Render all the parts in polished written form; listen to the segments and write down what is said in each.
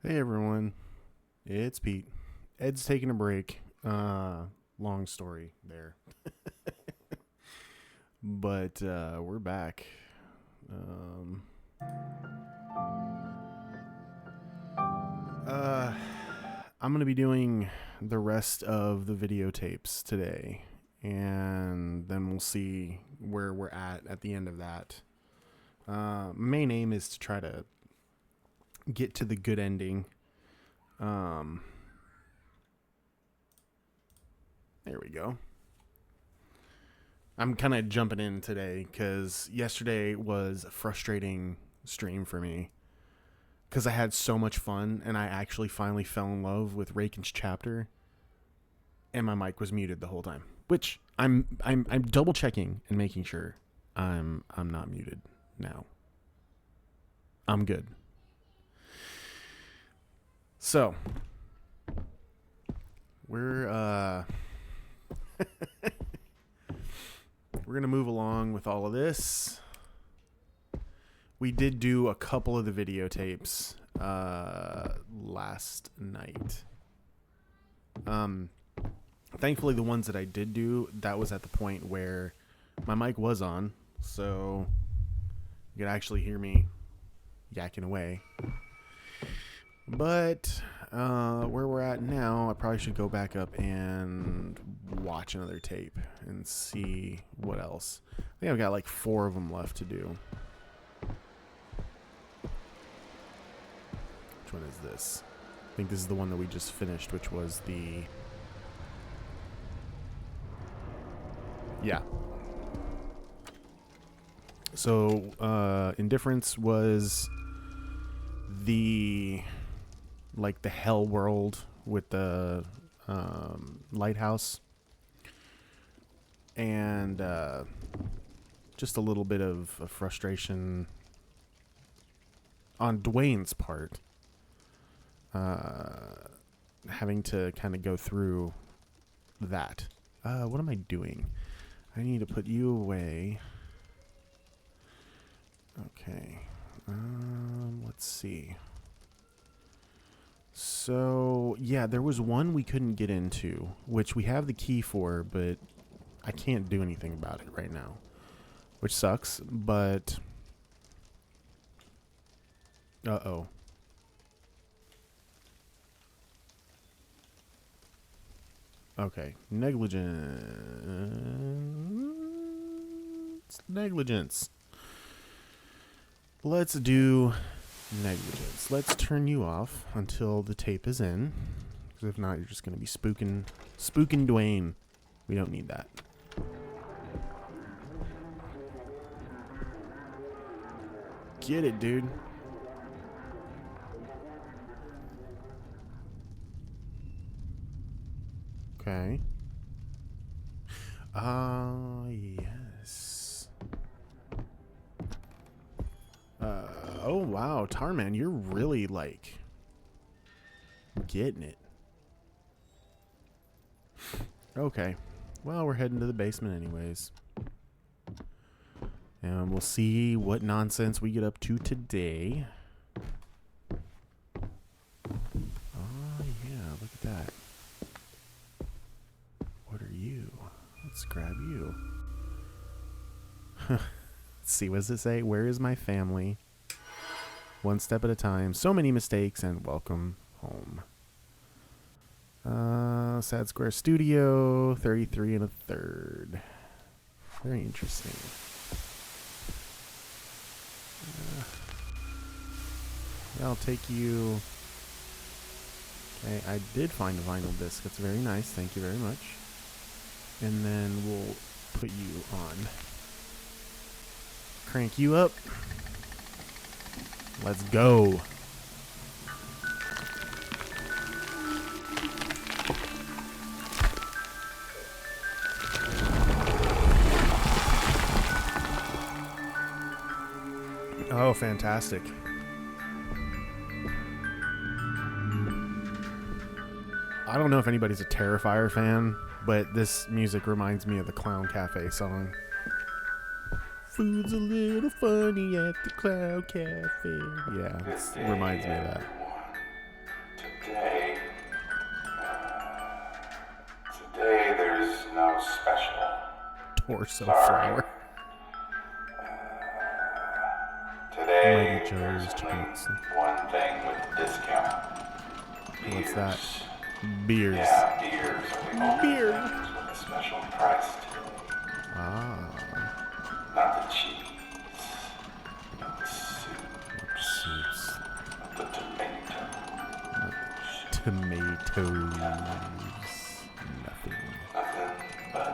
Hey everyone, it's Pete. Ed's taking a break. Long story there, but we're back. Um, I'm gonna be doing the rest of the videotapes today, and then we'll see where we're at the end of that. Main aim is to try to get to the good ending. There we go. I'm kind of jumping in today because yesterday was a frustrating stream for me because I had so much fun and I actually finally fell in love with Raken's chapter, and my mic was muted the whole time. Which I'm double checking and making sure I'm not muted now. I'm good. So we're we're gonna move along with all of this. We did do a couple of the videotapes last night. Thankfully, the ones that I did do, that was at the point where my mic was on, so you could actually hear me yakking away. But where we're at now, I probably should go back up and watch another tape and see what else. I think I've got like 4 of them left to do. Which one is this? I think this is the one that we just finished, which was the... Yeah. So, Indifference was the... like the hell world with the lighthouse, and just a little bit of frustration on Dwayne's part, having to kind of go through that. What am I doing? I need to put you away. Okay. Let's see. So, yeah, there was one we couldn't get into, which we have the key for, but I can't do anything about it right now, which sucks, but... Uh-oh. Okay. Negligence. Let's do... negligence. Let's turn you off until the tape is in, because if not, you're just going to be spooking Dwayne. We don't need that. Get it, dude. Okay. Yes. Oh wow, Tarman, you're really like getting it. Okay. Well, we're heading to the basement anyways. And we'll see what nonsense we get up to today. Oh yeah, look at that. What are you? Let's grab you. Let's see, what does it say? Where is my family? One step at a time. So many mistakes, and welcome home. Sad Square Studio, 33 and a third. Very interesting. I'll take you. Okay, I did find a vinyl disc. That's very nice. Thank you very much. And then we'll put you on. Crank you up. Let's go. Oh, fantastic. I don't know if anybody's a Terrifier fan, but this music reminds me of the Clown Cafe song. Food's a little funny at the Clown Cafe. Yeah, it reminds me of that. no special. Torso Sorry. flower. Today, Mighty there's Joe's chicken only nuggets. one thing with a discount. What's that? Beers. Beers. Yeah, beers are the only Beer. things with a special price today. Ah. Not the cheese, not the soup, Soups. not the tomatoes. Tomatoes. Nothing. Nothing but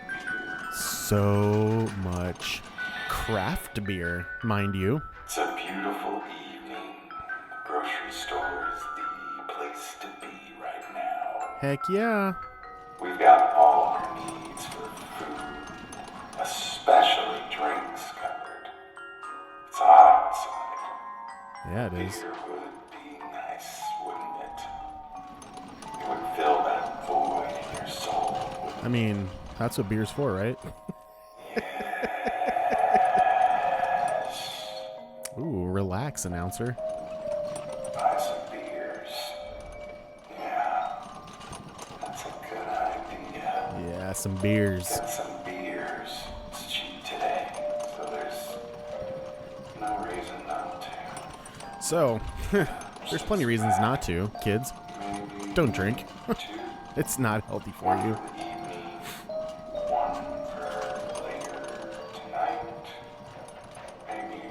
beer. So much craft beer, mind you. It's a beautiful evening. The grocery store is the place to be right now. Heck yeah. We've got all our needs for food, especially drinks covered. It's hot outside. Yeah, it is. Beer would be nice, wouldn't it? It would fill that void in your soul. I mean, that's what beer's for, right? Ooh, relax, announcer. Buy some beers. Yeah, that's a good idea. Yeah, some beers. Get some beers. It's cheap today, so there's no reason not to. So, there's plenty of reasons not to, kids. Maybe Don't drink. two It's not healthy for you. for the evening, one for later tonight. Maybe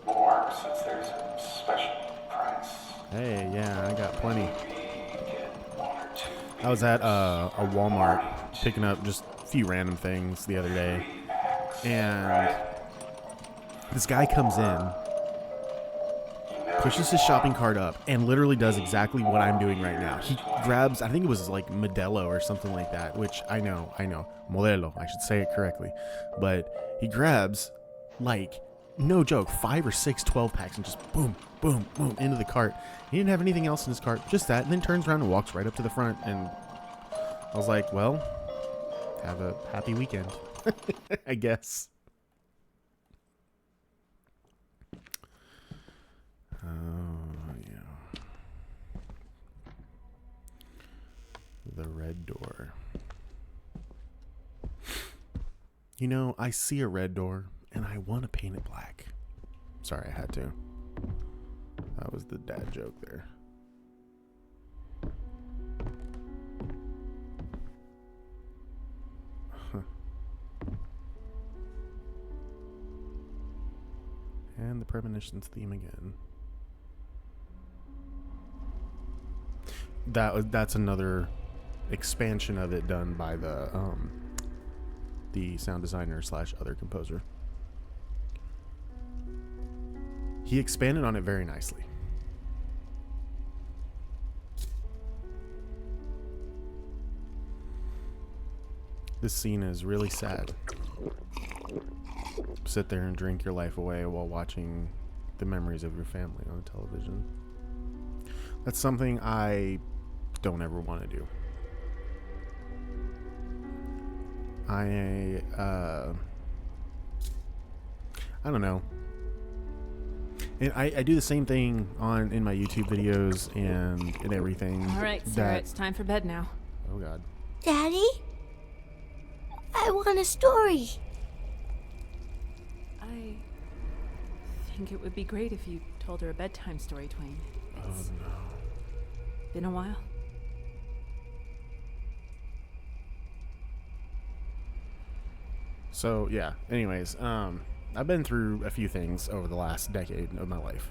more since there's a special price. Hey, yeah, I got plenty. Maybe get one or two I was at a Walmart picking up just a few random things the other day, and this guy comes in, pushes his shopping cart up, and literally does exactly what I'm doing right now. He grabs, I think it was like Modelo or something like that, which I know, Modelo, I should say it correctly, but he grabs, like, no joke, 5 or 6 12-packs and just boom, boom, boom, into the cart. He didn't have anything else in his cart, just that, and then turns around and walks right up to the front, and I was like, well, have a happy weekend, I guess. Oh, yeah. The red door. You know, I see a red door, and I want to paint it black. Sorry, I had to. That was the dad joke there. Huh. And the premonitions theme again. That's another expansion of it done by the sound designer / other composer. He expanded on it very nicely. This scene is really sad. Sit there and drink your life away while watching the memories of your family on television. That's something I don't ever want to do. I don't know. And I do the same thing in my YouTube videos and everything. All right, Sarah, it's time for bed now. Oh, God. Daddy? I want a story. I think it would be great if you told her a bedtime story, Twain. Oh, no. Been a while. So, yeah. Anyways, I've been through a few things over the last decade of my life.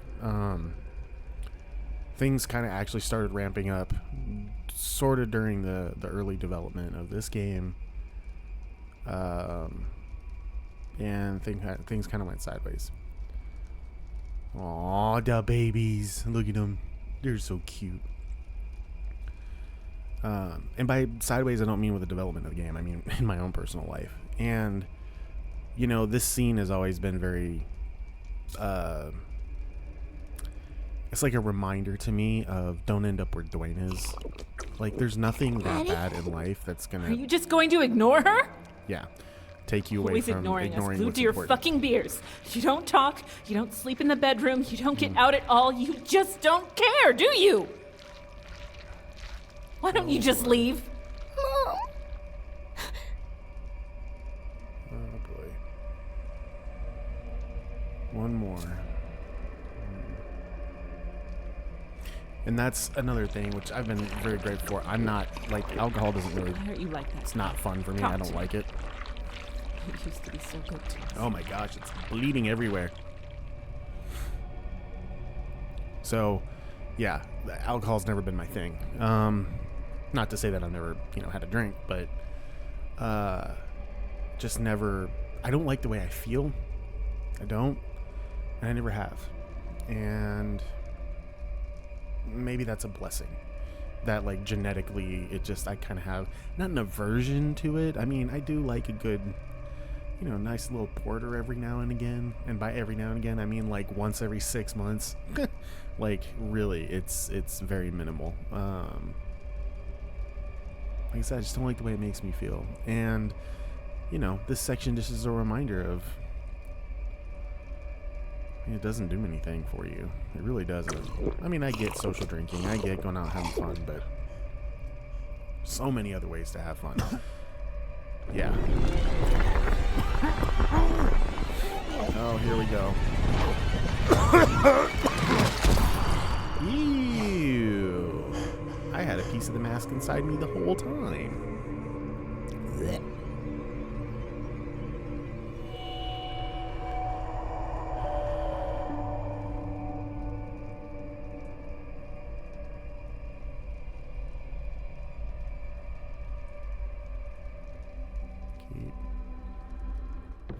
Things kind of actually started ramping up sort of during the early development of this game. And things kind of went sideways. Aw, the babies. Look at them. They're so cute. And by sideways, I don't mean with the development of the game. I mean in my own personal life. And, you know, this scene has always been very... it's like a reminder to me of don't end up where Dwayne is. Like, there's nothing that bad in life that's gonna... Are you just going to ignore her? Yeah. Take you away Always from ignoring us, glued what's to your important. fucking beers. You don't talk, you don't sleep in the bedroom, you don't get out at all, you just don't care, do you? Why don't you just leave? Mom, one more. And that's another thing which I've been very grateful for. I'm not, like, alcohol doesn't really, Why are you like that? it's not fun for me. Talk I to don't me. like it. You used to be so good to us. Oh my gosh, it's bleeding everywhere. So, yeah, alcohol's never been my thing. Not to say that I've never, had a drink, but just never. I don't like the way I feel. I don't, and I never have. And maybe that's a blessing. That, like, genetically, I kind of have not an aversion to it. I mean, I do like a good, nice little porter every now and again. And by every now and again, I mean like once every 6 months. Like, really, it's very minimal. Like I said, I just don't like the way it makes me feel. And, this section just is a reminder of, it doesn't do anything for you. It really doesn't. I mean, I get social drinking. I get going out having fun, but so many other ways to have fun. Yeah. Oh, here we go. Ew. I had a piece of the mask inside me the whole time. Blech.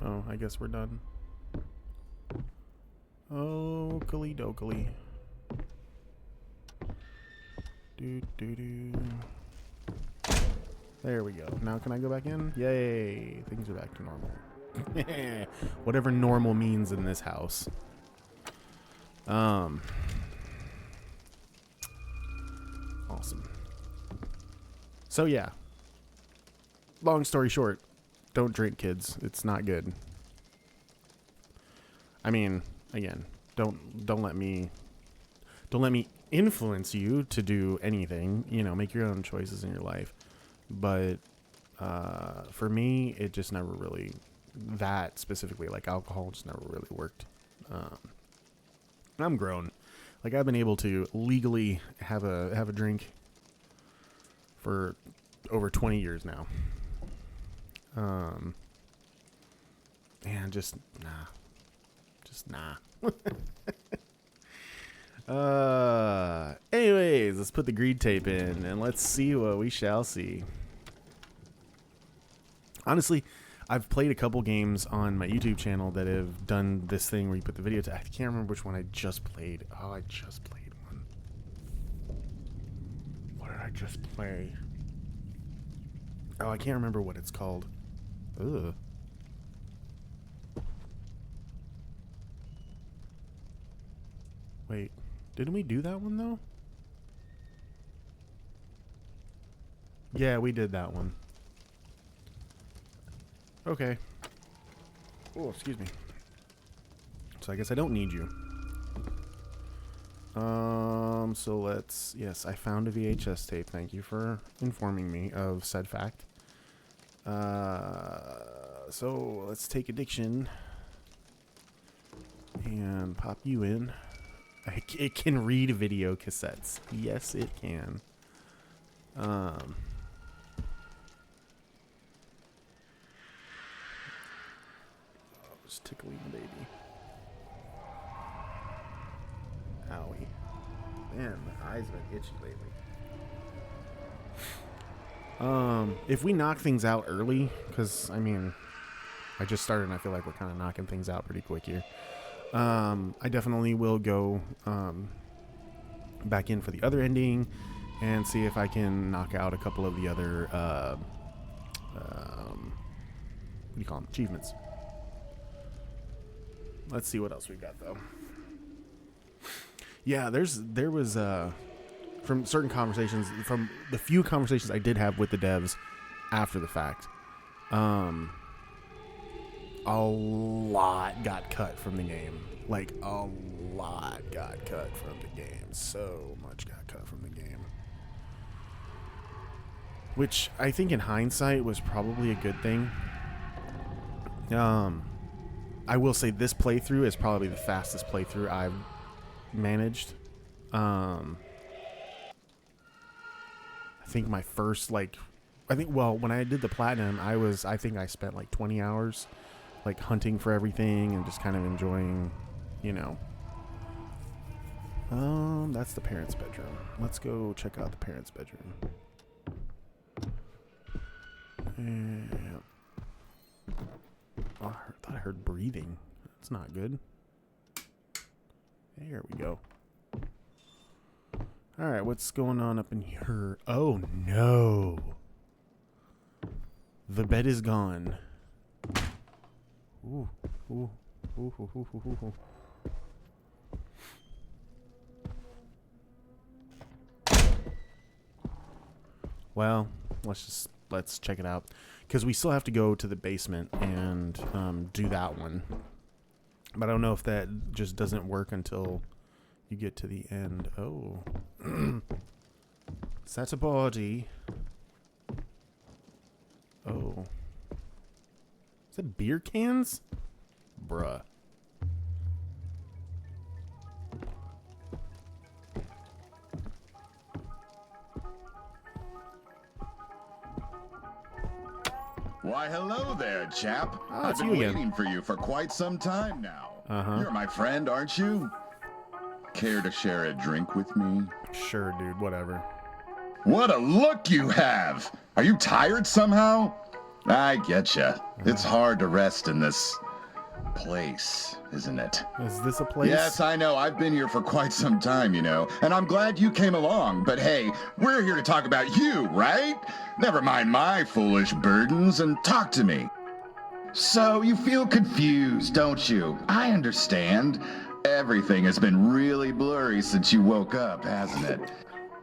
Oh, I guess we're done. Okey dokey. There we go. Now can I go back in? Yay! Things are back to normal. Whatever normal means in this house. Awesome. So yeah. Long story short, don't drink, kids. It's not good. I mean, again, don't let me influence you to do anything. Make your own choices in your life. But for me, it just never really, that specifically, like alcohol, just never really worked. I'm grown. Like, I've been able to legally have a drink for over 20 years now. And just nah. Anyways, let's put the greed tape in and let's see what we shall see. Honestly, I've played a couple games on my YouTube channel that have done this thing where you put the video. I can't remember which one I just played. Oh, I just played one. What did I just play? Oh, I can't remember what it's called. Ugh. Wait, didn't we do that one though? Yeah, we did that one. Okay. Oh, excuse me. So I guess I don't need you. So yes, I found a VHS tape. Thank you for informing me of said fact. So let's take addiction and pop you in. It can read video cassettes. Yes, it can. Just tickling the baby. Owie. Man, my eyes have been itchy lately. If we knock things out early, because, I mean, I just started and I feel like we're kind of knocking things out pretty quick here. I definitely will go back in for the other ending and see if I can knock out a couple of the other what do you call them? Achievements. Let's see what else we've got though. Yeah, there was from certain conversations, from the few conversations I did have with the devs after the fact, a lot got cut from the game. Like, a lot got cut from the game. So much got cut from the game. Which I think in hindsight was probably a good thing. I will say this playthrough is probably the fastest playthrough I've managed. I think my first when I did the platinum, I think I spent like 20 hours like hunting for everything and just kind of enjoying, you know. That's the parents' bedroom. Let's go check out the parents' bedroom. Yeah. Oh, I thought I heard breathing. That's not good. There we go. All right, what's going on up in here? Oh no. The bed is gone. Ooh, ooh, ooh, ooh, ooh, ooh, ooh. Well, let's check it out, because we still have to go to the basement and do that one. But I don't know if that just doesn't work until you get to the end. Oh, set a body. Oh, is that beer cans? Bruh. Why, hello there, chap. Oh, I've it's been you again. waiting for you for quite some time now. Uh-huh. You're my friend, aren't you? Care to share a drink with me? Sure, dude, whatever. What a look you have! Are you tired somehow? I getcha. It's hard to rest in this place, isn't it? Is this a place? Yes, I know. I've been here for quite some time, you know, and I'm glad you came along. But hey, we're here to talk about you, right? Never mind my foolish burdens and talk to me. So you feel confused, don't you? I understand. Everything has been really blurry since you woke up, hasn't it?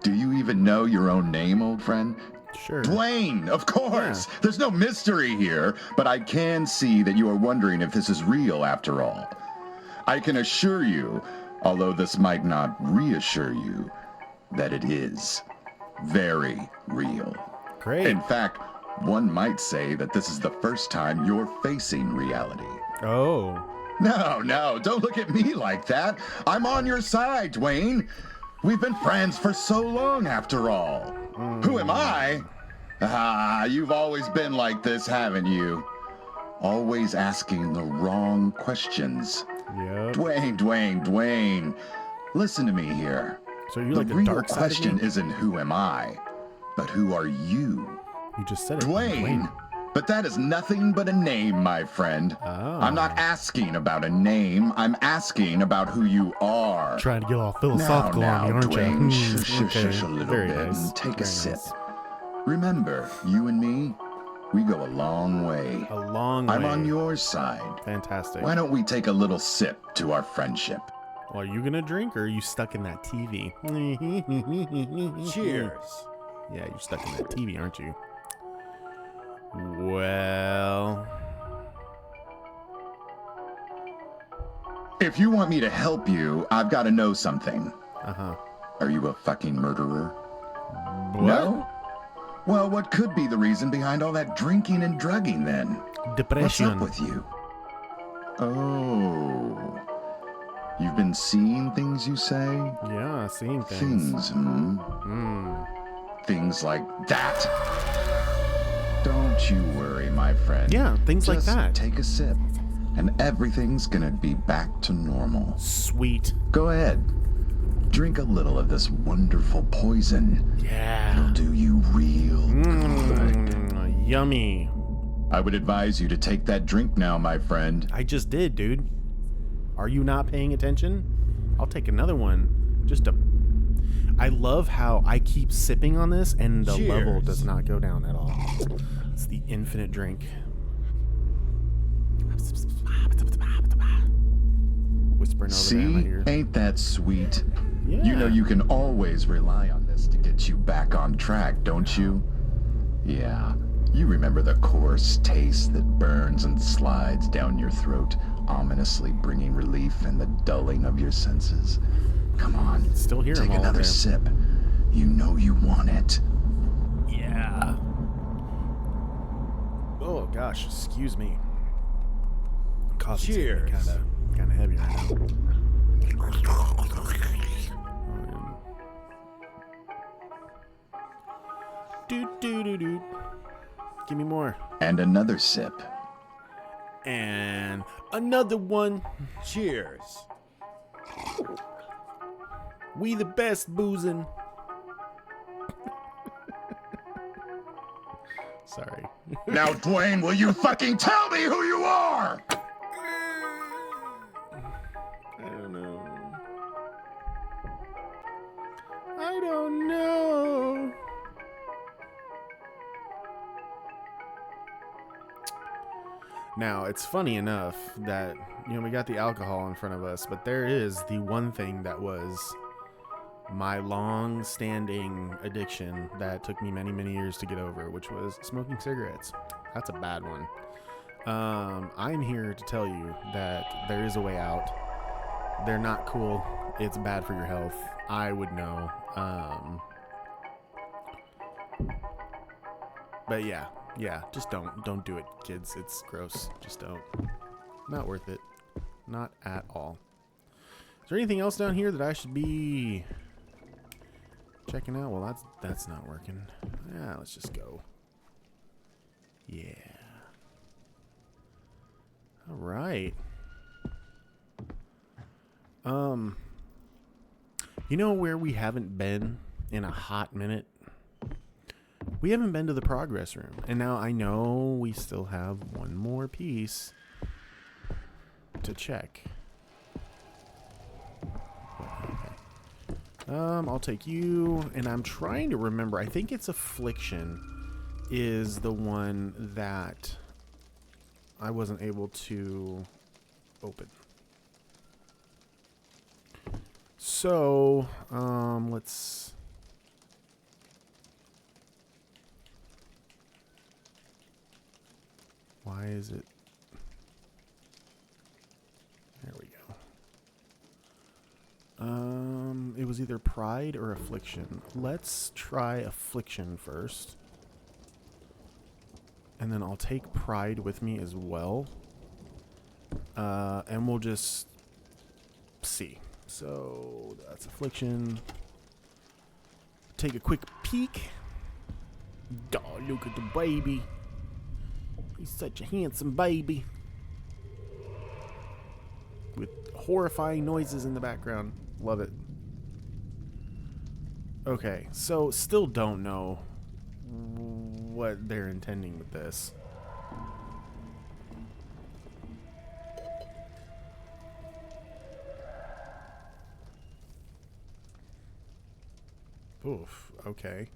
Do you even know your own name, old friend? Sure. Dwayne, of course. Yeah. There's no mystery here, but I can see that you are wondering if this is real after all. I can assure you, although this might not reassure you, that it is very real. Great. In fact, one might say that this is the first time you're facing reality. Oh. No, don't look at me like that. I'm on your side, Dwayne. We've been friends for so long, after all. Who am I? You've always been like this, haven't you? Always asking the wrong questions. Yep. Dwayne. Listen to me here. So you're like the real dark side of question me? isn't who am I, but who are you? You just said it. Dwayne. But that is nothing but a name, my friend. Oh. I'm not asking about a name. I'm asking about who you are. Trying to get all philosophical on me, aren't Dwayne, you? shush a little Very bit nice. and take Very a sip. nice. Remember, you and me, we go a long way. A long way. I'm on your side. Fantastic. Why don't we take a little sip to our friendship? Well, are you gonna drink, or are you stuck in that TV? Cheers. Yeah, you're stuck in that TV, aren't you? Well, If you want me to help you, I've got to know something. uh-huh. Are you a fucking murderer? What? No? Well, what could be the reason behind all that drinking and drugging then? What's Depression. up with you? Oh. You've been seeing things, you say? Yeah, seeing things. Things, hmm? Things like that. Don't you worry, my friend. Yeah, things like Just that. take a sip, and everything's gonna be back to normal. Sweet. Go ahead. Drink a little of this wonderful poison. Yeah. It'll do you real good. Yummy. I would advise you to take that drink now, my friend. I just did, dude. Are you not paying attention? I'll take another one. I love how I keep sipping on this and the level Cheers. does not go down at all. It's the infinite drink. Whispering over there in my See? ear. Ain't that sweet? Yeah. You know you can always rely on this to get you back on track, don't you? Yeah. You remember the coarse taste that burns and slides down your throat, ominously bringing relief and the dulling of your senses. Come on. Still hear 'em Take all another there. sip. You know you want it. Yeah. Oh gosh, excuse me. I'm Coffee's Cheers. kind of heavy right now. Do. Give me more. And another sip. And another one. Cheers. We the best boozing. Sorry. Now, Dwayne, will you fucking tell me who you are? I don't know. Now, it's funny enough that, we got the alcohol in front of us, but there is the one thing that was my long-standing addiction that took me many, many years to get over, which was smoking cigarettes. That's a bad one. I'm here to tell you that there is a way out. They're not cool. It's bad for your health. I would know. But yeah, just don't do it, kids. It's gross. Just don't. Not worth it. Not at all. Is there anything else down here that I should be checking out? Well, that's not working. Yeah, let's just go. Yeah. All right. You know where we haven't been in a hot minute? We haven't been to the progress room. And now I know we still have one more piece to check. Okay. I'll take you, and I'm trying to remember. I think it's Affliction is the one that I wasn't able to open. So, let's... Why is it... There we go. It was either Pride or Affliction. Let's try Affliction first. And then I'll take Pride with me as well. And we'll just see. So that's Affliction. Take a quick peek. Oh, look at the baby. He's such a handsome baby. With horrifying noises in the background. Love it. Okay, so still don't know what they're intending with this. Oof, okay.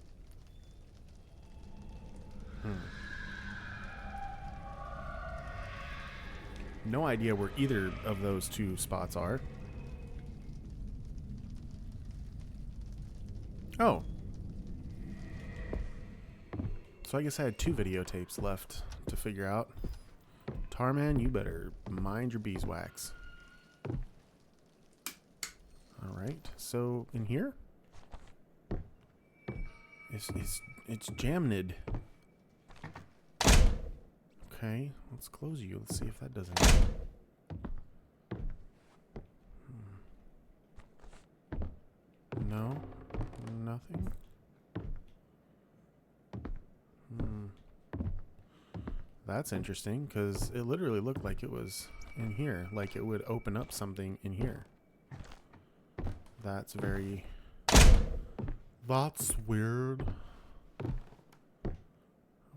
No idea where either of those two spots are. Oh. So I guess I had 2 videotapes left to figure out. Tarman, you better mind your beeswax. Alright, so in here? It's jamned. Okay, let's close you. Let's see if that does anything. No, nothing. That's interesting, because it literally looked like it was in here, like it would open up something in here. That's very... That's weird.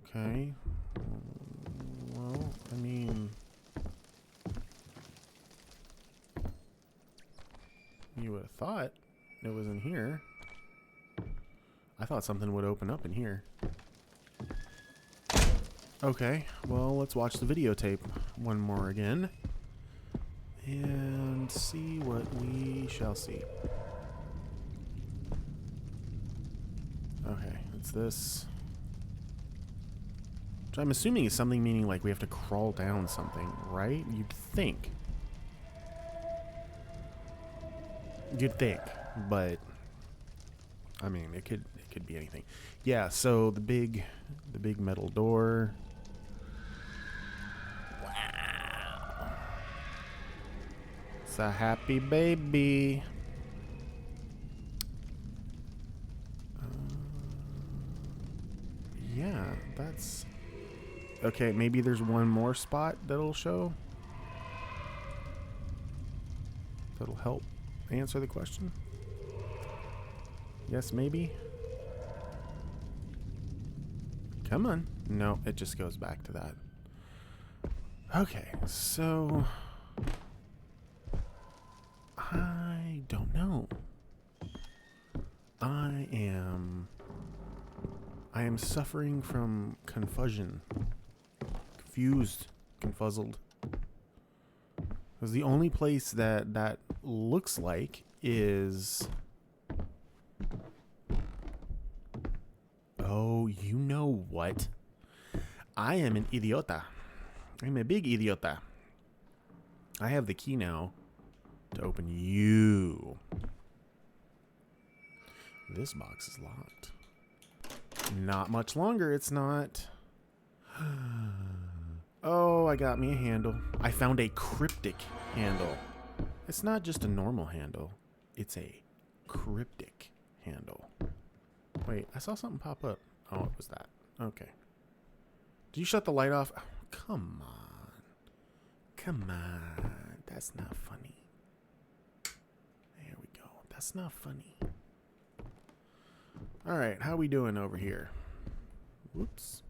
Okay. Well, I mean... You would have thought it was in here. I thought something would open up in here. Okay, well, let's watch the videotape one more again. And see what we shall see. Okay, it's this. Which I'm assuming is something meaning like we have to crawl down something, right? You'd think. You'd think, but I mean, it could be anything. Yeah, so the big metal door. Wow. It's a happy baby. Yeah, that's... Okay, maybe there's one more spot that'll show. That'll help answer the question. Yes, maybe. Come on. No, it just goes back to that. Okay, so... I don't know. I am suffering from confusion. Confused. Confuzzled. Because the only place that looks like is... Oh, you know what? I am an idiota. I'm a big idiota. I have the key now to open you. This box is locked. Not much longer, it's not. Oh, I got me a handle. I found a cryptic handle. It's not just a normal handle. It's a cryptic handle. Wait, I saw something pop up. Oh, it was that. Okay. Did you shut the light off? Oh, come on. Come on. That's not funny. There we go. That's not funny. Alright, how we doing over here? Whoops.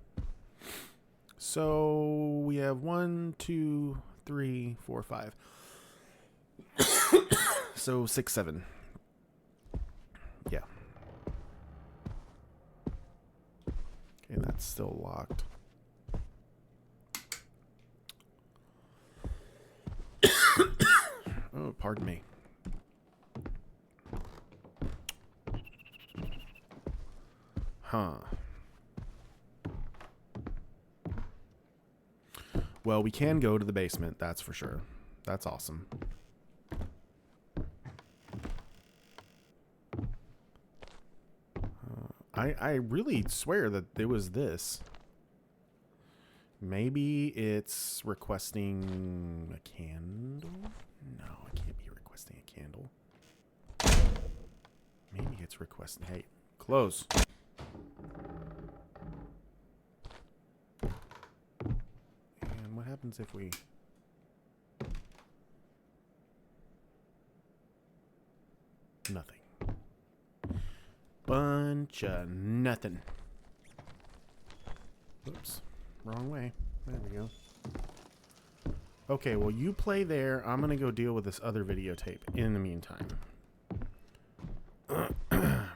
So, we have 1, 2, 3, 4, 5. So, 6, 7. Yeah. Okay, that's still locked. Oh, pardon me. Huh. Well, we can go to the basement, that's for sure. That's awesome. I really swear that it was this. Maybe it's requesting a candle? No, it can't be requesting a candle. Maybe it's requesting... Hey, close. And what happens if we... Nothing. Bunch of nothing. Oops. Wrong way. There we go. Okay, well, you play there. I'm going to go deal with this other videotape in the meantime.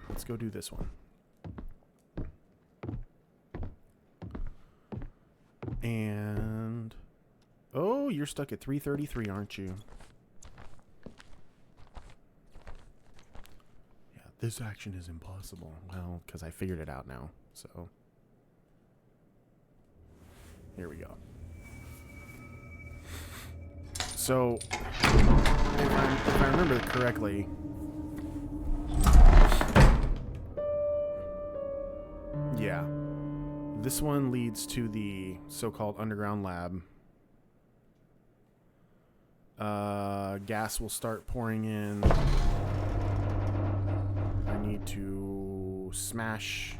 Let's go do this one. And... Oh, you're stuck at 333, aren't you? Yeah, this action is impossible. Well, because I figured it out now, so... Here we go. So, if I remember correctly, yeah, this one leads to the so-called underground lab. Gas will start pouring in. I need to smash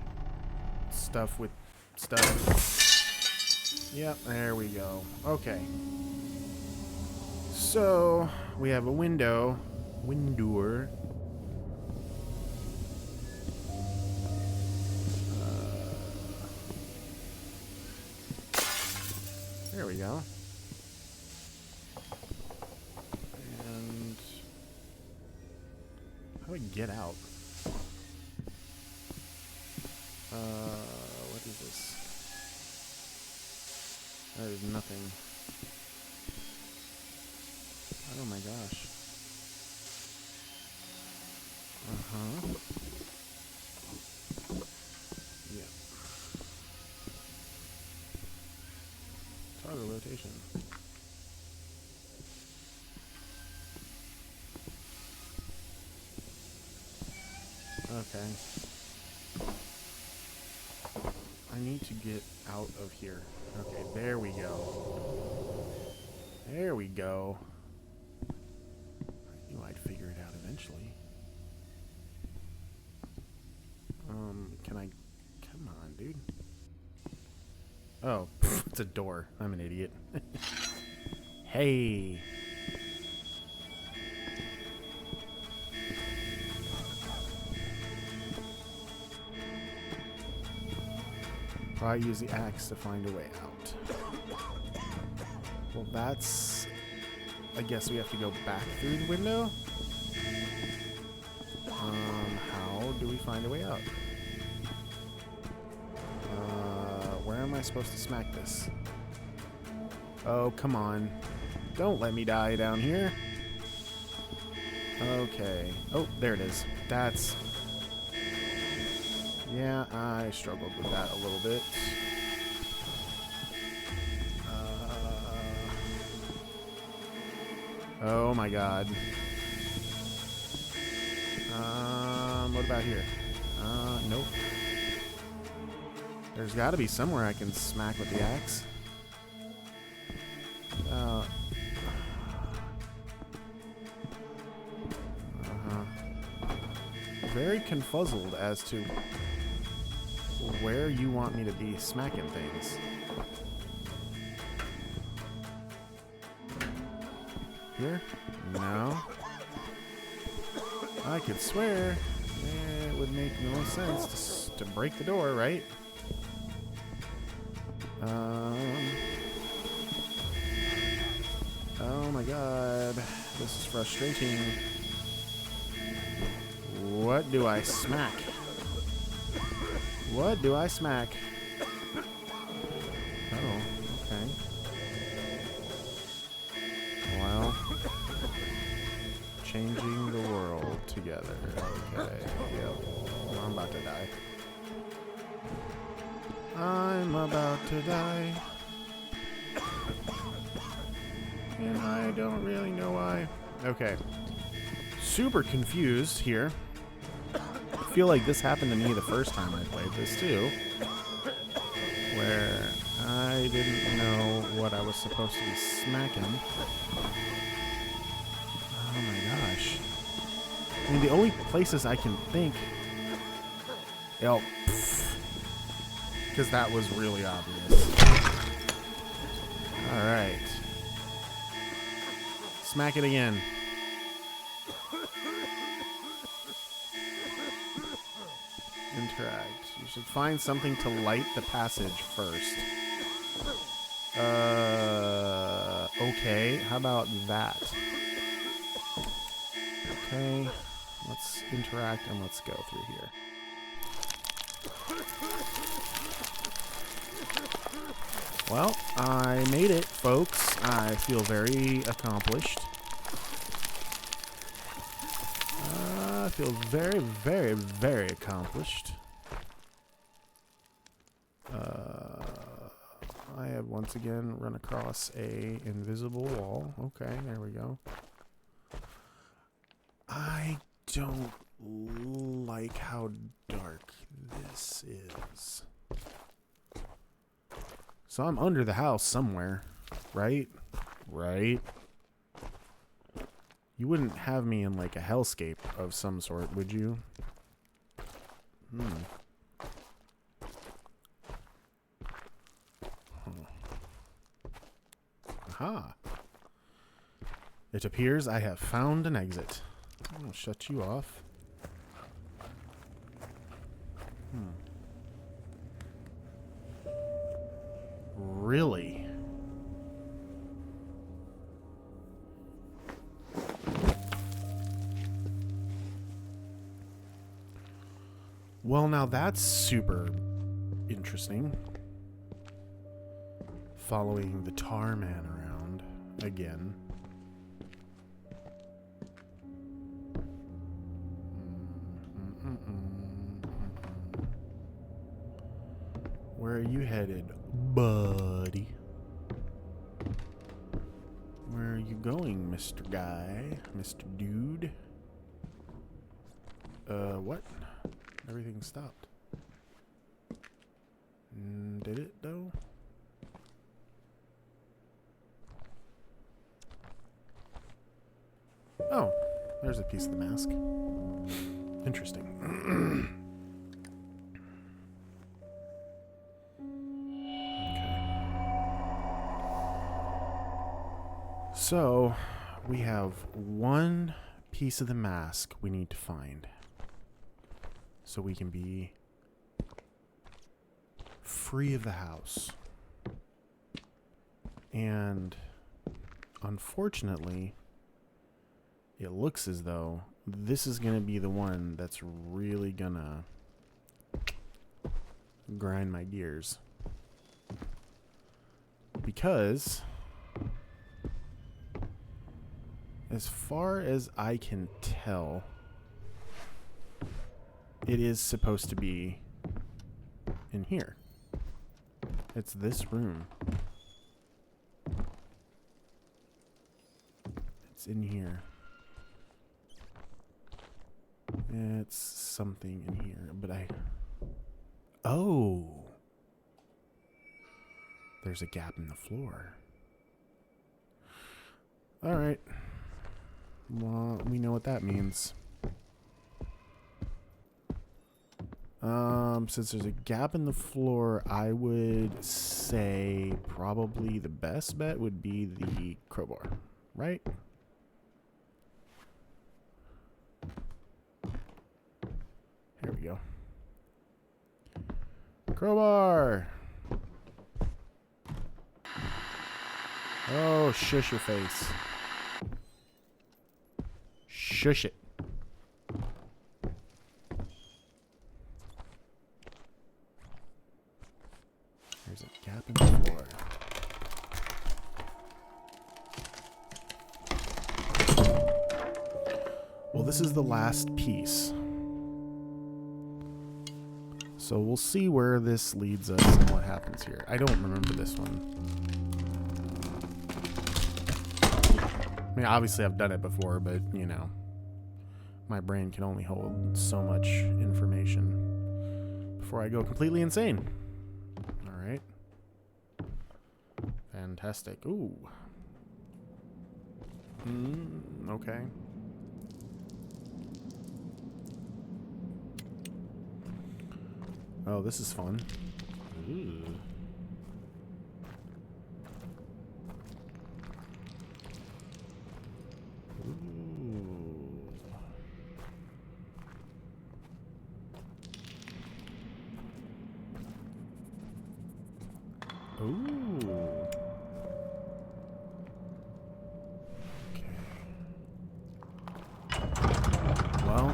stuff with stuff. Yep, there we go. Okay. So, we have a window. Windower. There we go. And... how do I get out? What is this? That is nothing. Oh my gosh. Uh-huh. Yeah. Toggle rotation. Okay. I need to get out of here. Okay, there we go. There we go. eventually. Can I... Come on, dude. Oh, it's a door. I'm an idiot. Hey. Probably use the axe to find a way out. Well, that's... I guess we have to go back through the window. How do we find a way out? Where am I supposed to smack this? Oh, come on. Don't let me die down here. Okay. Oh, there it is. That's... Yeah, I struggled with that a little bit. Oh my god. What about here? Nope. There's got to be somewhere I can smack with the axe. Very confuzzled as to where you want me to be smacking things. Here? No. I could swear it would make no sense to break the door, right? Oh my god. This is frustrating. What do I smack? What do I smack? Oh, okay. Well, changing the world together. Okay, yep. I'm about to die. I'm about to die. And I don't really know why. Okay. Super confused here. I feel like this happened to me the first time I played this too. Where I didn't know what I was supposed to be smacking. Oh my gosh. I mean, the only places I can think... Oh, because that was really obvious. Alright. Smack it again. Interact. You should find something to light the passage first. Okay. How about that? Okay. Let's interact and let's go through here. Well, I made it, folks. I feel very accomplished. I feel very, very, very accomplished. I have once again run across a invisible wall. Okay, there we go. I don't like how dark this is. So I'm under the house somewhere, right? Right? You wouldn't have me in like a hellscape of some sort, would you? Aha. It appears I have found an exit. I'll shut you off. Really? Well, now that's super interesting. Following the tar man around again. Where are you headed, buddy? Where are you going, Mr. Guy? Mr. Dude? What? Everything stopped. Did it, though? Oh, there's a piece of the mask. Interesting. So, we have one piece of the mask we need to find. So we can be free of the house. And unfortunately, it looks as though this is going to be the one that's really going to grind my gears. Because as far as I can tell, it is supposed to be in here. It's this room. It's in here. It's something in here, but oh! There's a gap in the floor. Alright. Well, we know what that means. Since there's a gap in the floor, I would say probably the best bet would be the crowbar, right? Here we go. Crowbar! Oh, shush your face. Shush it. There's a gap in the floor. Well, this is the last piece. So we'll see where this leads us and what happens here. I don't remember this one. I mean, obviously I've done it before, but, you know, my brain can only hold so much information before I go completely insane. All right. Fantastic. Ooh. Okay. Oh, this is fun. Ooh. Ooh. Okay. Well,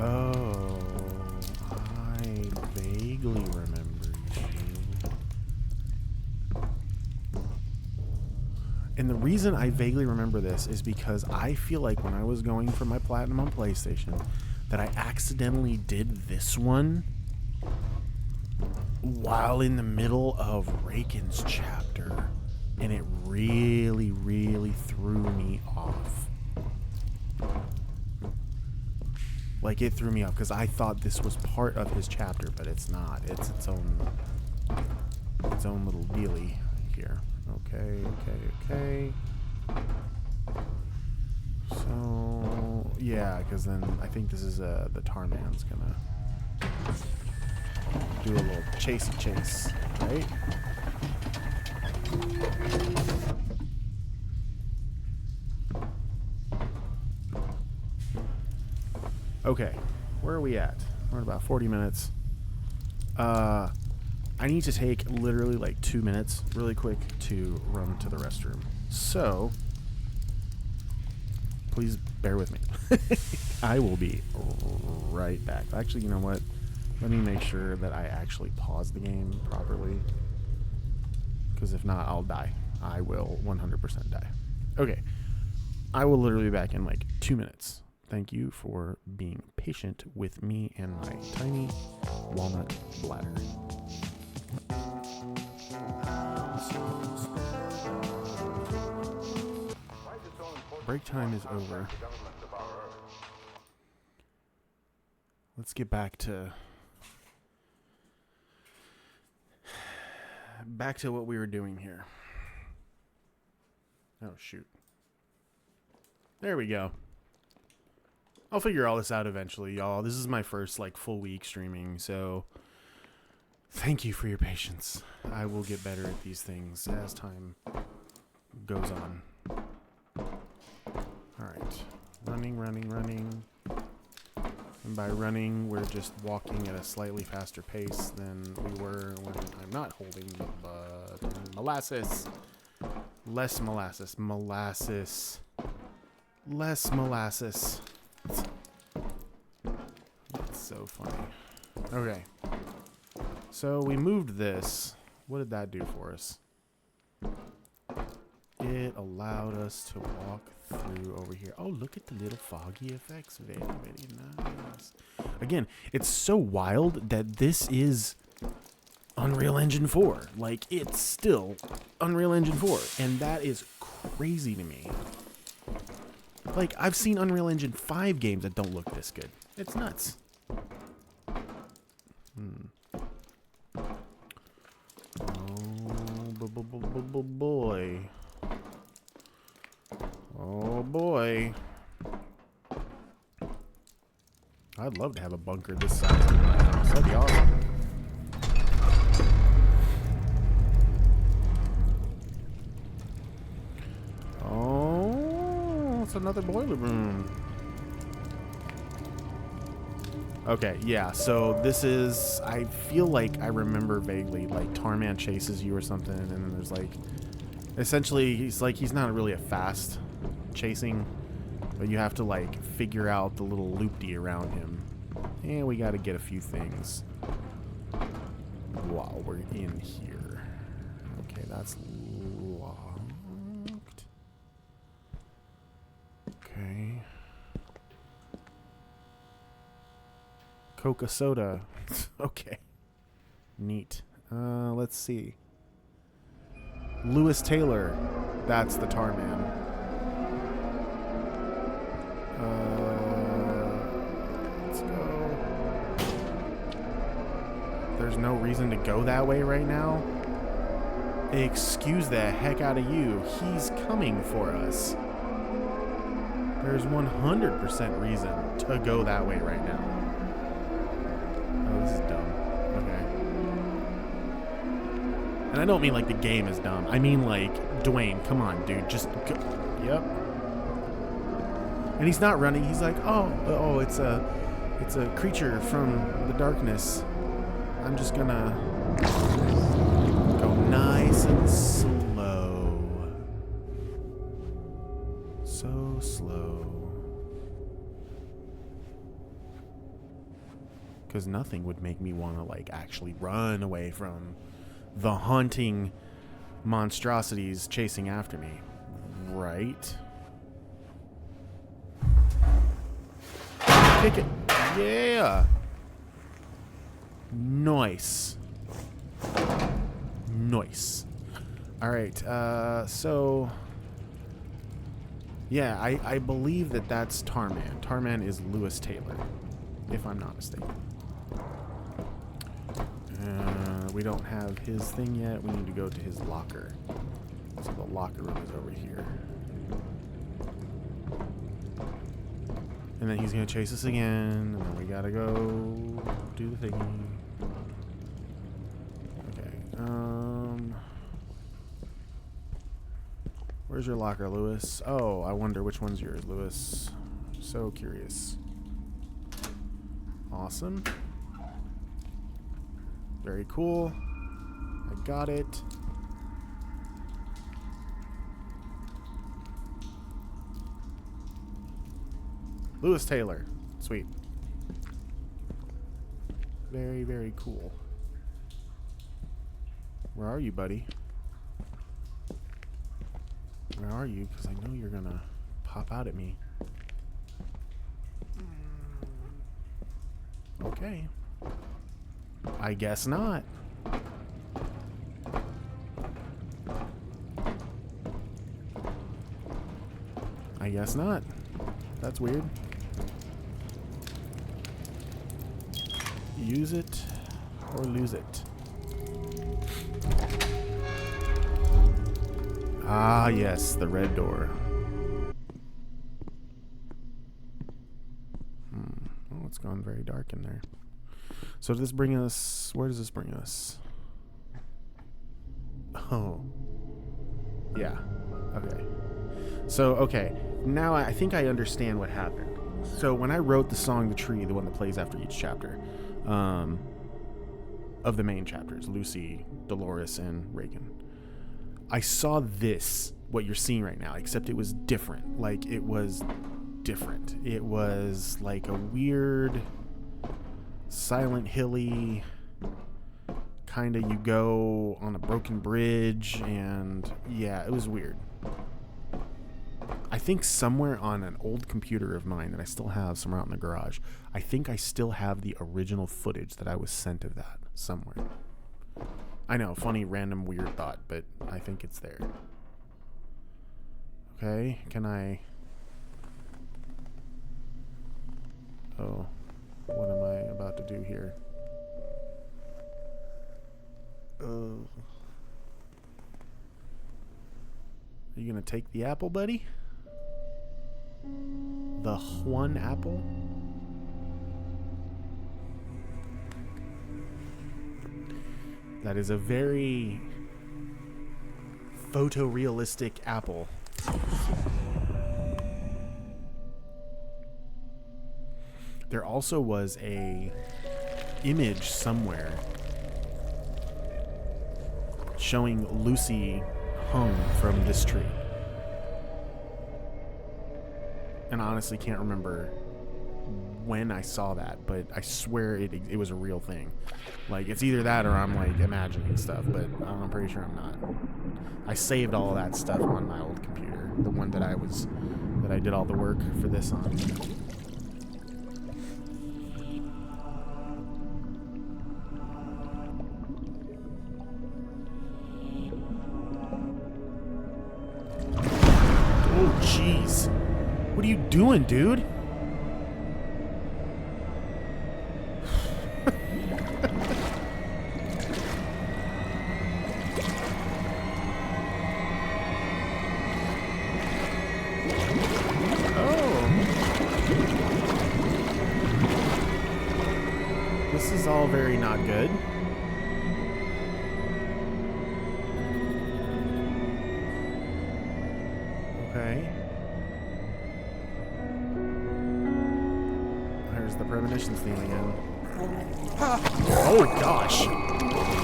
oh, I vaguely remember you. And the reason I vaguely remember this is because I feel like when I was going for my platinum on PlayStation, that I accidentally did this one while in the middle of Raken's chapter, and it really, really threw me off. Like, it threw me off because I thought this was part of his chapter, but it's not. It's its own little dealie here. Okay. So, yeah, because then I think this is the tar man's gonna do a little chasey chase, right? Okay, where are we at? We're at about 40 minutes. I need to take literally like 2 minutes really quick to run to the restroom. So, please bear with me. I will be right back. Actually, you know what? Let me make sure that I actually pause the game properly. Because if not, I'll die. I will 100% die. Okay. I will literally be back in like 2 minutes. Thank you for being patient with me and my tiny walnut bladder. Break time is over. Let's get back to back to what we were doing here. Oh, shoot. There we go. I'll figure all this out eventually, y'all. This is my first, like, full week streaming, so thank you for your patience. I will get better at these things as time goes on. Alright. Running, running, running. And by running, we're just walking at a slightly faster pace than we were when I'm not holding the button. Molasses! Less molasses. Molasses. Less molasses. That's so funny. Okay. So we moved this. What did that do for us? It allowed us to walk through over here. Oh, look at the little foggy effects. Very, very nice. Again, it's so wild that this is Unreal Engine 4. Like, it's still Unreal Engine 4. And that is crazy to me. Like, I've seen Unreal Engine 5 games that don't look this good. It's nuts. Oh, boy. Oh, boy. I'd love to have a bunker this size. That'd be awesome. Oh, it's another boiler room. Okay, yeah, so this is, I feel like I remember vaguely, like, Tarman chases you or something, and then there's, like, essentially, he's not really a fast chasing, but you have to, like, figure out the little loop-de around him. And we gotta get a few things while we're in here. Okay, that's locked. Okay. Coca soda. Okay. Neat. Let's see. Lewis Taylor. That's the tar man. Let's go. There's no reason to go that way right now. Excuse the heck out of you. He's coming for us. There's 100% reason to go that way right now. Oh, this is dumb. Okay. And I don't mean like the game is dumb. I mean like, Dwayne, come on, dude. Just go. Yep. And he's not running. He's like, oh, it's a creature from the darkness. I'm just gonna go nice and slow. So slow. Because nothing would make me want to, like, actually run away from the haunting monstrosities chasing after me. Right? Kick it. Yeah. Nice. Nice. Alright, so... yeah, I believe that's Tarman. Tarman is Lewis Taylor, if I'm not mistaken. We don't have his thing yet. We need to go to his locker. So the locker room is over here. And then he's going to chase us again. And then we got to go do the thingy. Okay. Where's your locker, Lewis? Oh, I wonder which one's yours, Lewis. So curious. Awesome. Very cool. I got it. Lewis Taylor. Sweet. Very, very cool. Where are you, buddy? Where are you? Because I know you're gonna pop out at me. Okay. I guess not. I guess not. That's weird. Use it or lose it. Ah, yes, the red door. Oh, it's gone very dark in there. So does this bring us... Where does this bring us? Oh. Yeah. Okay. So, okay. Now I think I understand what happened. So when I wrote the song The Tree, the one that plays after each chapter, of the main chapters, Lucy, Dolores, and Reagan, I saw this, what you're seeing right now, except it was different. Like, it was different. It was like a weird, Silent Hilly kind of, you go on a broken bridge, and yeah, it was weird. I think somewhere on an old computer of mine that I still have somewhere out in the garage, I think I still have the original footage that I was sent of that somewhere. I know, funny, random, weird thought, but I think it's there. Okay, can I... Oh, what am I about to do here? Are you gonna take the apple, buddy? The one apple? That is a very photorealistic apple. There also was a image somewhere showing Lucy hung from this tree. And I honestly can't remember when I saw that, but I swear it was a real thing. Like, it's either that or I'm like imagining stuff, but I'm pretty sure I'm not. I saved all of that stuff on my old computer, the one that I did all the work for this on. Oh, jeez. What are you doing, dude? This is all very not good. Okay. There's the premonitions theme again. Oh gosh!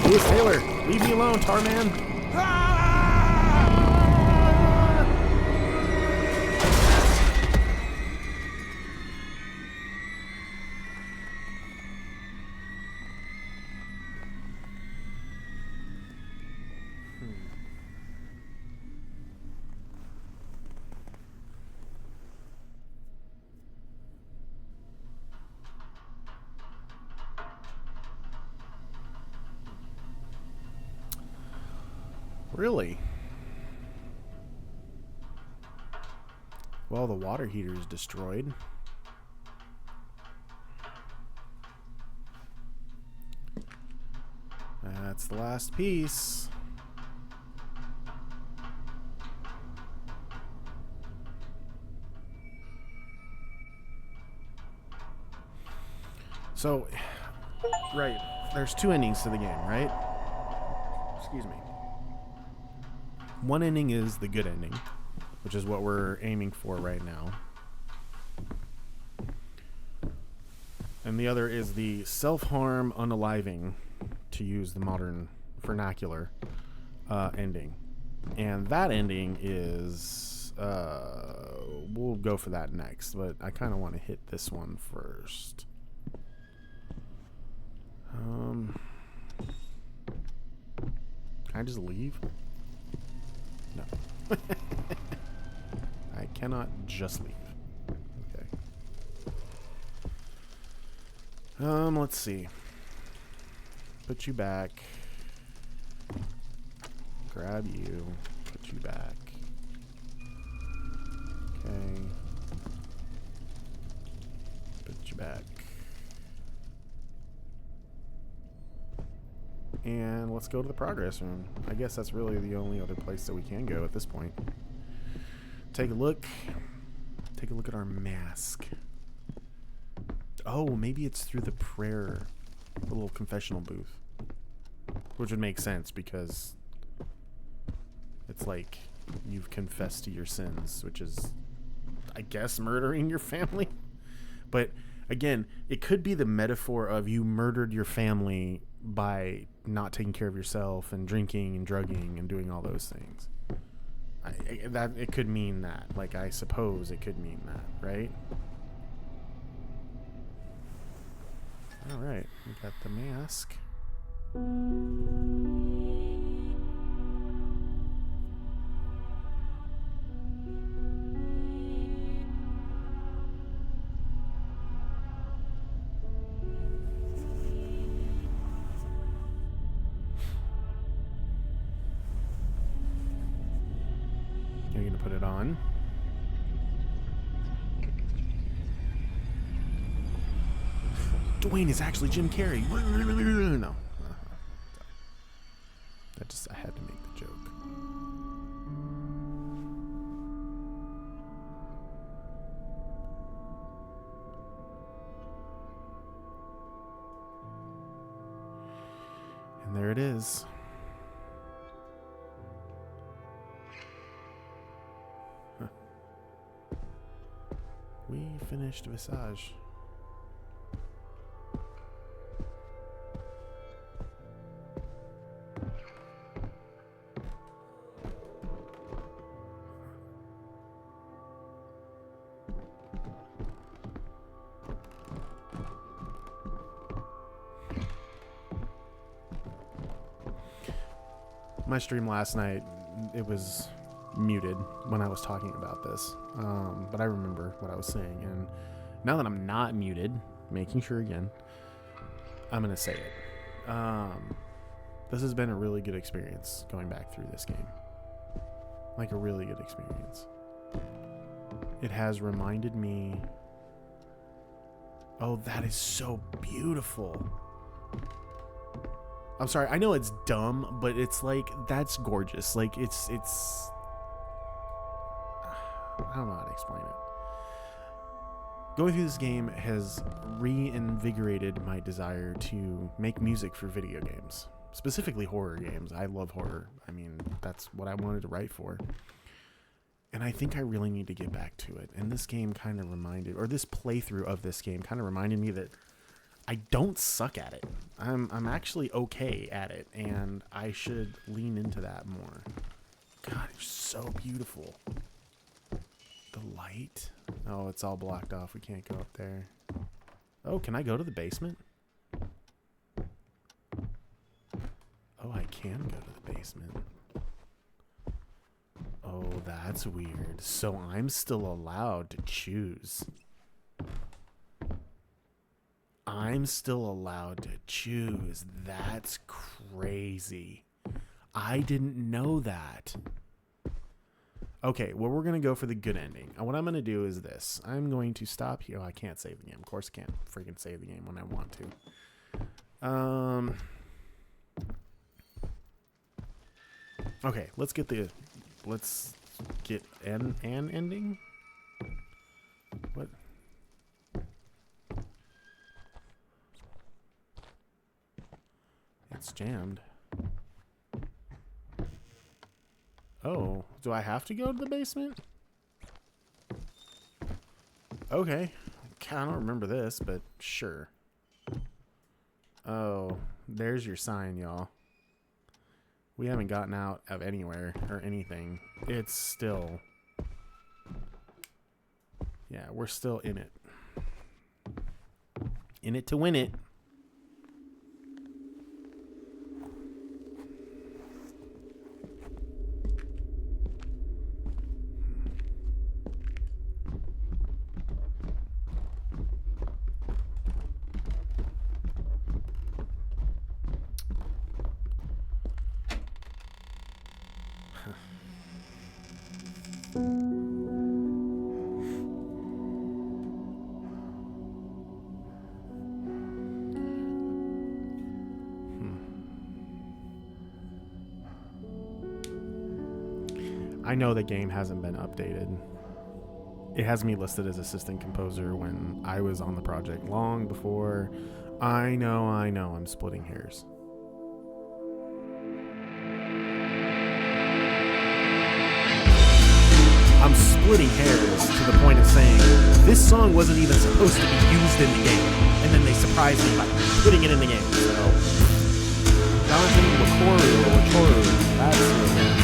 Lewis Taylor, leave me alone, Tarman! Really? Well, the water heater is destroyed. That's the last piece. So, right, there's two endings to the game, right? Excuse me. One ending is the good ending, which is what we're aiming for right now. And the other is the self-harm unaliving, to use the modern vernacular, ending. And that ending is, we'll go for that next, but I kind of want to hit this one first. Can I just leave? No. I cannot just leave. Okay. Let's see. Put you back. Grab you. Put you back. Okay. Put you back. and let's go to the progress room. I guess that's really the only other place that we can go at this point. Take a look. Take a look at our mask. Oh, maybe it's through the prayer, the little confessional booth. Which would make sense because it's like you've confessed to your sins, which is, I guess, murdering your family. But again, it could be the metaphor of you murdered your family by not taking care of yourself and drinking and drugging and doing all those things. That it could mean that. Like, I suppose it could mean that, right? All right, we got the mask. You're gonna put it on. Dwayne is actually Jim Carrey. No. I had to make the joke. And there it is. Huh. We finished Visage. My stream last night, it was muted when I was talking about this, but I remember what I was saying, and now that I'm not muted, making sure again, I'm gonna say it. This has been a really good experience going back through this game, like a really good experience. It has reminded me, oh, that is so beautiful. I'm sorry, I know it's dumb, but it's like, that's gorgeous. Like, it's I don't know how to explain it. Going through this game has reinvigorated my desire to make music for video games, specifically horror games. I love horror. I mean, that's what I wanted to write for. And I think I really need to get back to it. And this game kind of reminded, or this playthrough of this game kind of reminded me that I don't suck at it. I'm actually okay at it, and I should lean into that more. God, it's so beautiful. The light. Oh, it's all blocked off. We can't go up there. Oh, can I go to the basement? Oh, I can go to the basement. Oh, that's weird. So I'm still allowed to choose. I'm still allowed to choose. That's crazy. I didn't know that. Okay, well, we're going to go for the good ending. And what I'm going to do is this. I'm going to stop here. Oh, I can't save the game. Of course I can't freaking save the game when I want to. Okay, let's get an ending. What? It's jammed. Oh, do I have to go to the basement? Okay. I don't remember this, but sure. Oh, there's your sign, y'all. We haven't gotten out of anywhere or anything. It's still... Yeah, we're still in it. In it to win it. I know the game hasn't been updated. It has me listed as assistant composer when I was on the project long before. I know, I'm splitting hairs. I'm splitting hairs to the point of saying this song wasn't even supposed to be used in the game, and then they surprised me by putting it in the game. So, Jonathan Wakoru, that's who it is.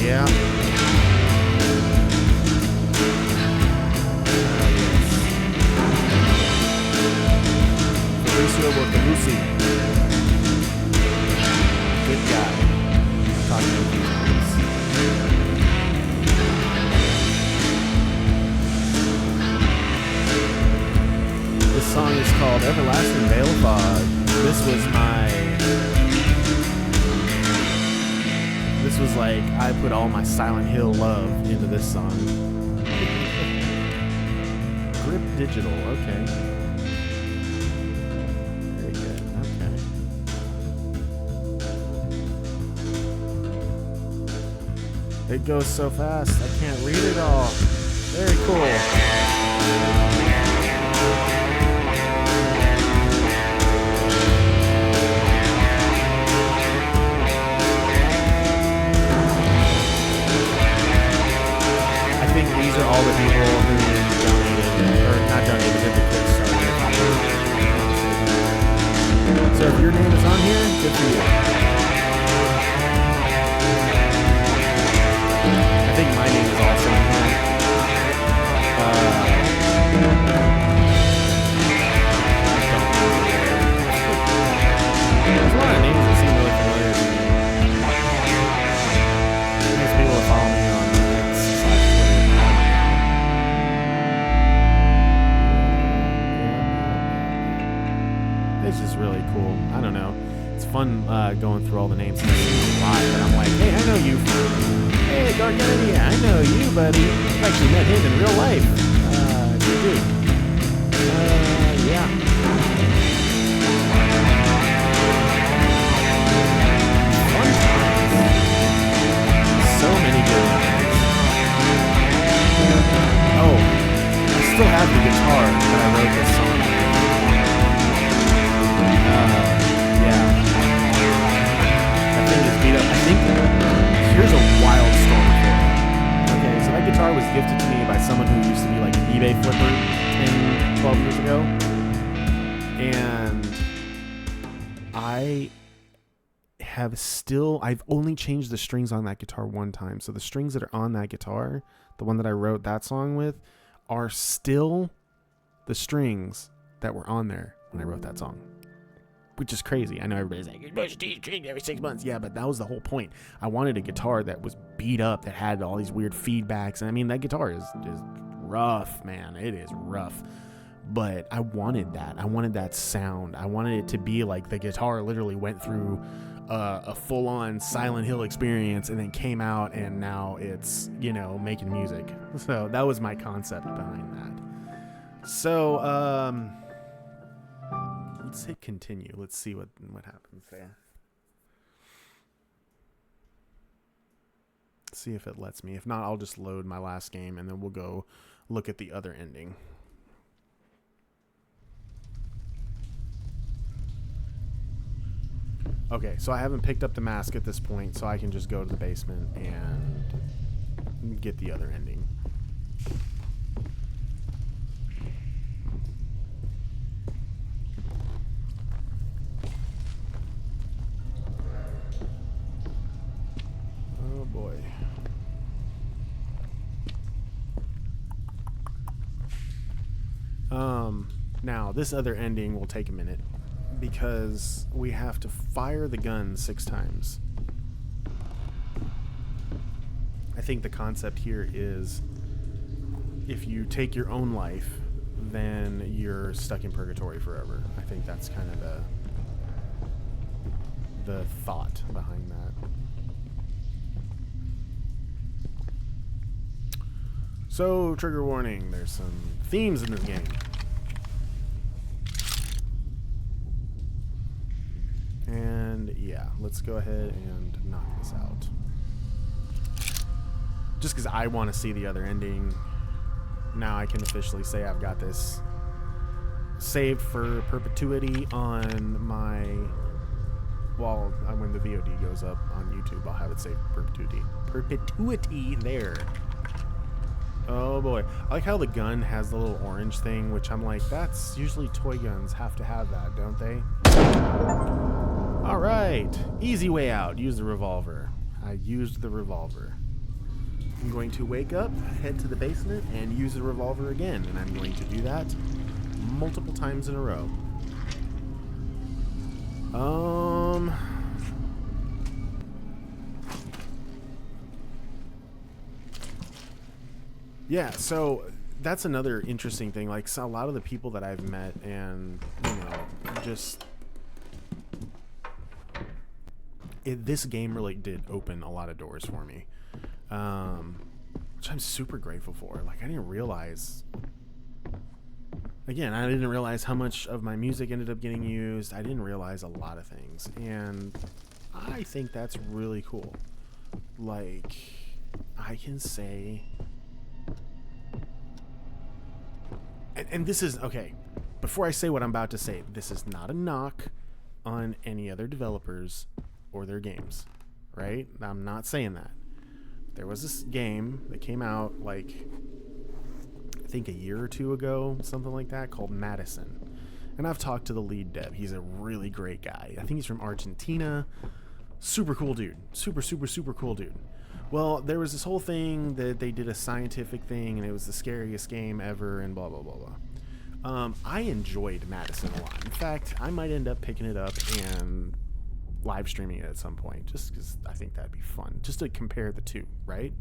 Yeah. Fabrizio Bortolucci. Good guy. I'm talking about these guys. This song is called Everlasting Veil of Fog. This was like, I put all my Silent Hill love into this song. Grip Digital, okay. Very good, okay. It goes so fast, I can't read it all. Very cool. These are all the people who donated, or not donated, did the Kickstarter. So if your name is on here, good for you. I think my name is also on here. There's a lot of names that seem really familiar to me. There's people that follow me on It's just really cool. I don't know. It's fun going through all the names. Live, and I'm like, hey, I know you from... Hey, Dark Enemy, I know you, buddy. I actually met him in real life. Good dude. Yeah. Fun times. So many good ones. Oh, I still have the guitar that I wrote this song with. Yeah. That thing is beat up. I think here's a wild story for it. Okay, so that guitar was gifted to me by someone who used to be like an eBay flipper 10, 12 years ago. And I've only changed the strings on that guitar one time. So the strings that are on that guitar, the one that I wrote that song with, are still the strings that were on there when I wrote that song. Which is crazy. I know everybody's like, you brush your teeth every 6 months. Yeah, but that was the whole point. I wanted a guitar that was beat up, that had all these weird feedbacks. And I mean, that guitar is rough, man. It is rough. But I wanted that. I wanted that sound. I wanted it to be like the guitar literally went through a full-on Silent Hill experience and then came out, and now it's, making music. So that was my concept behind that. So, let's hit continue. Let's see what happens there. See if it lets me. If not, I'll just load my last game and then we'll go look at the other ending. Okay, so I haven't picked up the mask at this point, so I can just go to the basement and get the other ending. Oh boy. Now this other ending will take a minute because we have to fire the gun 6 times. I think the concept here is if you take your own life, then you're stuck in purgatory forever. I think that's kind of the thought behind that. So, trigger warning, there's some themes in this game. And yeah, let's go ahead and knock this out. just because I want to see the other ending. Now I can officially say I've got this saved for perpetuity on my... Well, when the VOD goes up on YouTube, I'll have it saved for perpetuity there. Oh boy. I like how the gun has the little orange thing, which I'm like, that's usually toy guns have to have that, don't they? Alright. Easy way out. Use the revolver. I used the revolver. I'm going to wake up, head to the basement, and use the revolver again. And I'm going to do that multiple times in a row. Yeah, so that's another interesting thing. Like, so a lot of the people that I've met, and just this game really did open a lot of doors for me, which I'm super grateful for. Like, I didn't realize. Again, I didn't realize how much of my music ended up getting used. I didn't realize a lot of things, and I think that's really cool. Like, I can say. And this is, okay, before I say what I'm about to say, this is not a knock on any other developers or their games, right? I'm not saying that. There was this game that came out, like, I think a year or two ago, something like that, called Madison. And I've talked to the lead dev. He's a really great guy. I think he's from Argentina. Super cool dude. Super, super, super cool dude. Well, there was this whole thing that they did a scientific thing, and it was the scariest game ever, and blah, blah, blah, blah. I enjoyed Madison a lot. In fact, I might end up picking it up and live streaming it at some point, just because I think that'd be fun, just to compare the two, right?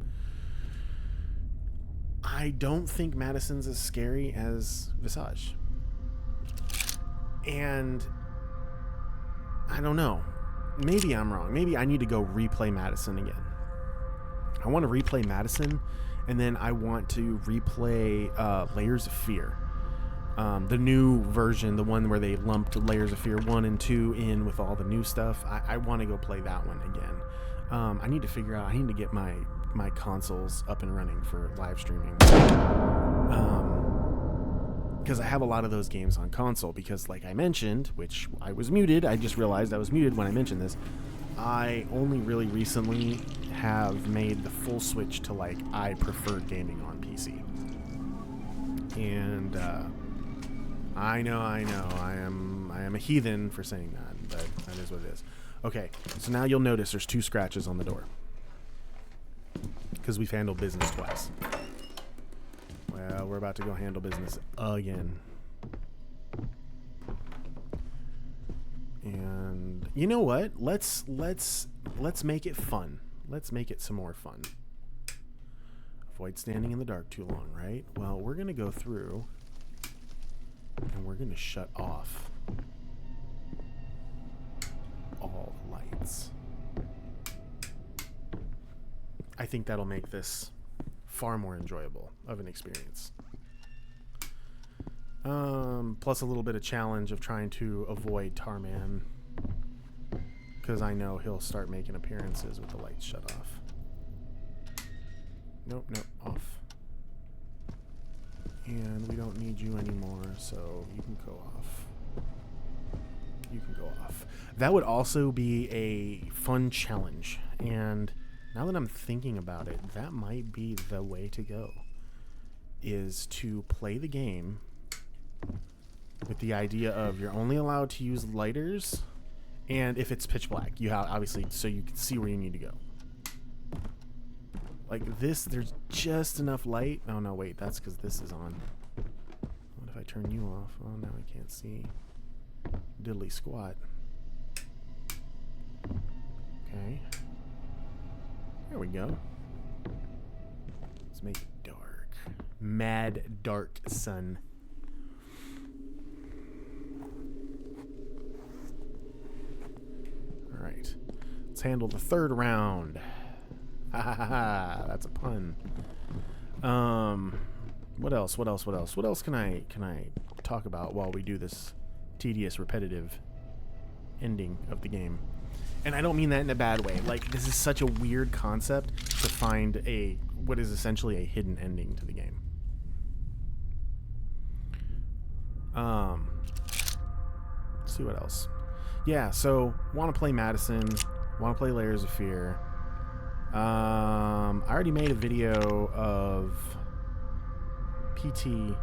I don't think Madison's as scary as Visage. And I don't know. Maybe I'm wrong. Maybe I need to go replay Madison again. I want to replay Madison, and then I want to replay Layers of Fear. The new version, the one where they lumped Layers of Fear 1 and 2 in with all the new stuff. I want to go play that one again. I need to figure out, I need to get my consoles up and running for live streaming. Because I have a lot of those games on console, because like I mentioned, which I was muted, I just realized I was muted when I mentioned this, I only really recently have made the full switch to, like, I prefer gaming on PC. And I know I am a heathen for saying that, but that is what it is. Okay, so now you'll notice there's 2 scratches on the door, because we've handled business twice. Well, we're about to go handle business again. And you know what? Let's make it fun. Let's make it some more fun. Avoid standing in the dark too long, right? Well, we're gonna go through and we're gonna shut off all lights. I think that'll make this far more enjoyable of an experience. Plus a little bit of challenge of trying to avoid Tarman, because I know he'll start making appearances with the lights shut off. Nope, off. And we don't need you anymore, so you can go off. You can go off. That would also be a fun challenge, and now that I'm thinking about it, that might be the way to go, is to play the game with the idea of you're only allowed to use lighters, and if it's pitch black, you have, obviously, so you can see where you need to go. Like this, there's just enough light. Oh no, wait, that's because this is on. What if I turn you off? Oh, now I can't see. Diddly squat. Okay. There we go. Let's make it dark. Mad dark, son. Alright. Let's handle the 3rd round. Ha ha ha, that's a pun. What else? What else can I talk about while we do this tedious, repetitive ending of the game? And I don't mean that in a bad way. Like, this is such a weird concept to find what is essentially a hidden ending to the game. Let's see what else. Yeah, so want to play Madison, want to play Layers of Fear. I already made a video of PT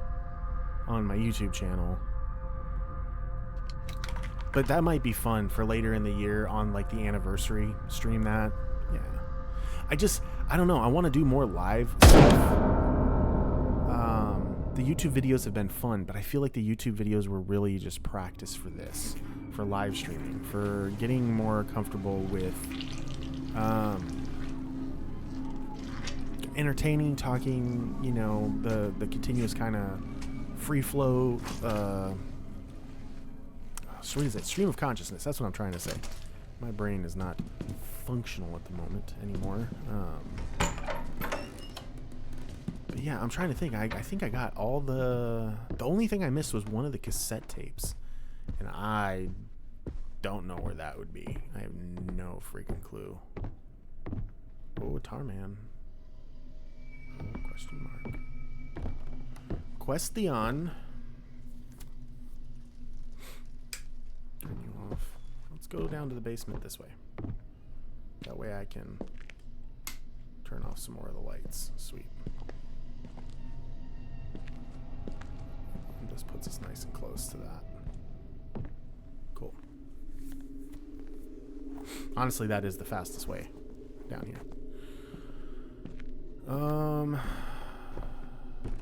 on my YouTube channel. But that might be fun for later in the year on like the anniversary, stream that. Yeah. I don't know. I want to do more live stuff. The YouTube videos have been fun, but I feel like the YouTube videos were really just practice for this, for live streaming, for getting more comfortable with entertaining, talking, you know, the continuous kind of free flow, what is it? Stream of consciousness. That's what I'm trying to say. My brain is not functional at the moment anymore. But yeah, I'm trying to think. I think I got all the only thing I missed was one of the cassette tapes, and I don't know where that would be. I have no freaking clue. Oh, Tarman. Oh, question mark. Question. Turn you off. Let's go down to the basement this way. That way I can turn off some more of the lights. Sweet. And this puts us nice and close to that. Cool. Honestly, that is the fastest way down here.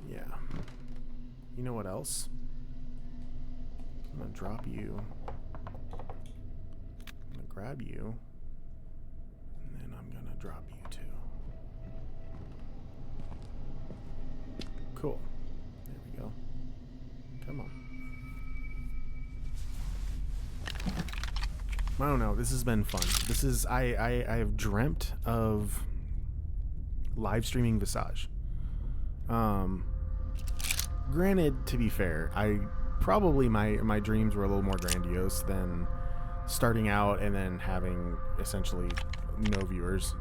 Yeah. You know what else? I'm gonna drop you. I'm gonna grab you. And then I'm gonna drop you too. Cool. There we go. Come on. I don't know. This has been fun. This is I have dreamt of live streaming Visage. Granted, to be fair, probably my dreams were a little more grandiose than starting out and then having essentially no viewers,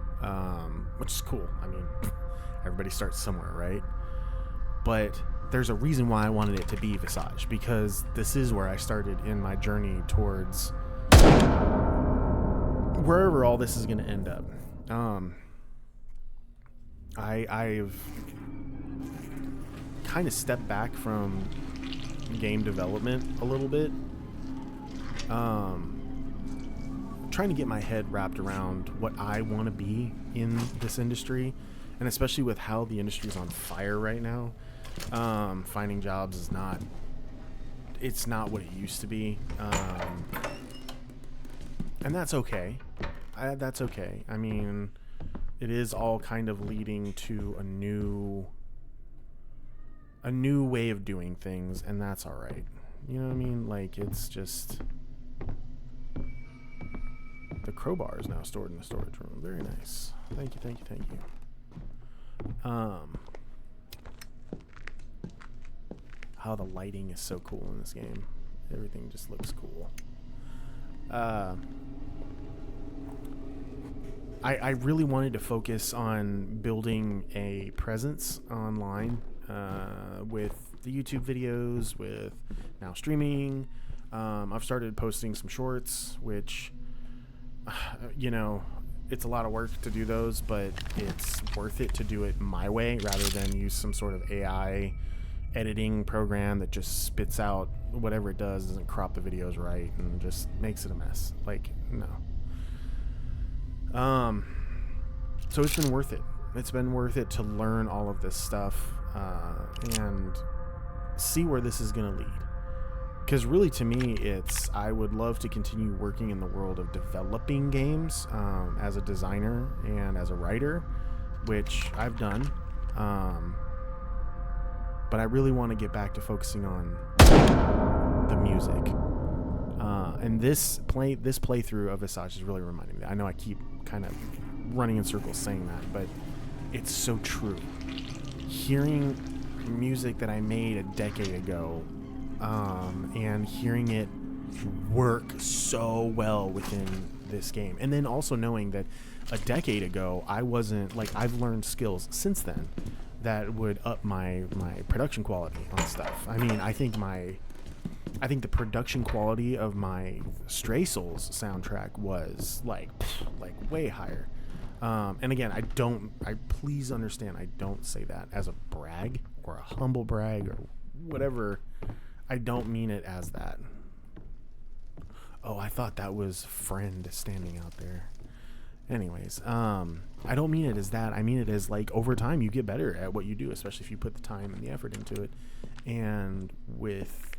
which is cool. I mean, everybody starts somewhere, right? But there's a reason why I wanted it to be Visage, because this is where I started in my journey towards wherever all this is going to end up. I've kind of stepped back from game development a little bit, trying to get my head wrapped around what I want to be in this industry, and especially with how the industry is on fire right now. Finding jobs is not what it used to be, and that's okay. That's okay. I mean, it is all kind of leading to a new way of doing things, and that's all right. You know what I mean? Like, it's just the crowbar is now stored in the storage room. Very nice. Thank you. How the lighting is so cool in this game. Everything just looks cool. I really wanted to focus on building a presence online, with the YouTube videos, with now streaming. I've started posting some shorts, which, you know, it's a lot of work to do those, but it's worth it to do it my way rather than use some sort of AI editing program that just spits out whatever it doesn't crop the videos right and just makes it a mess. Like, no. So it's been worth it. It's been worth it to learn all of this stuff, and see where this is going to lead. Because really, to me, I would love to continue working in the world of developing games, as a designer and as a writer, which I've done. But I really want to get back to focusing on the music. And this playthrough of Visage is really reminding me. I know I keep kind of running in circles saying that, but it's so true. Hearing music that I made a decade ago, and hearing it work so well within this game. And then also knowing that a decade ago, I wasn't like, I've learned skills since then that would up my production quality on stuff. I mean, I think the production quality of my Stray Souls soundtrack was like way higher. And again, please understand, I don't say that as a brag or a humble brag or whatever. I don't mean it as that. Oh, I thought that was Friend standing out there. Anyways, I don't mean it as that. I mean it as like over time you get better at what you do, especially if you put the time and the effort into it. And with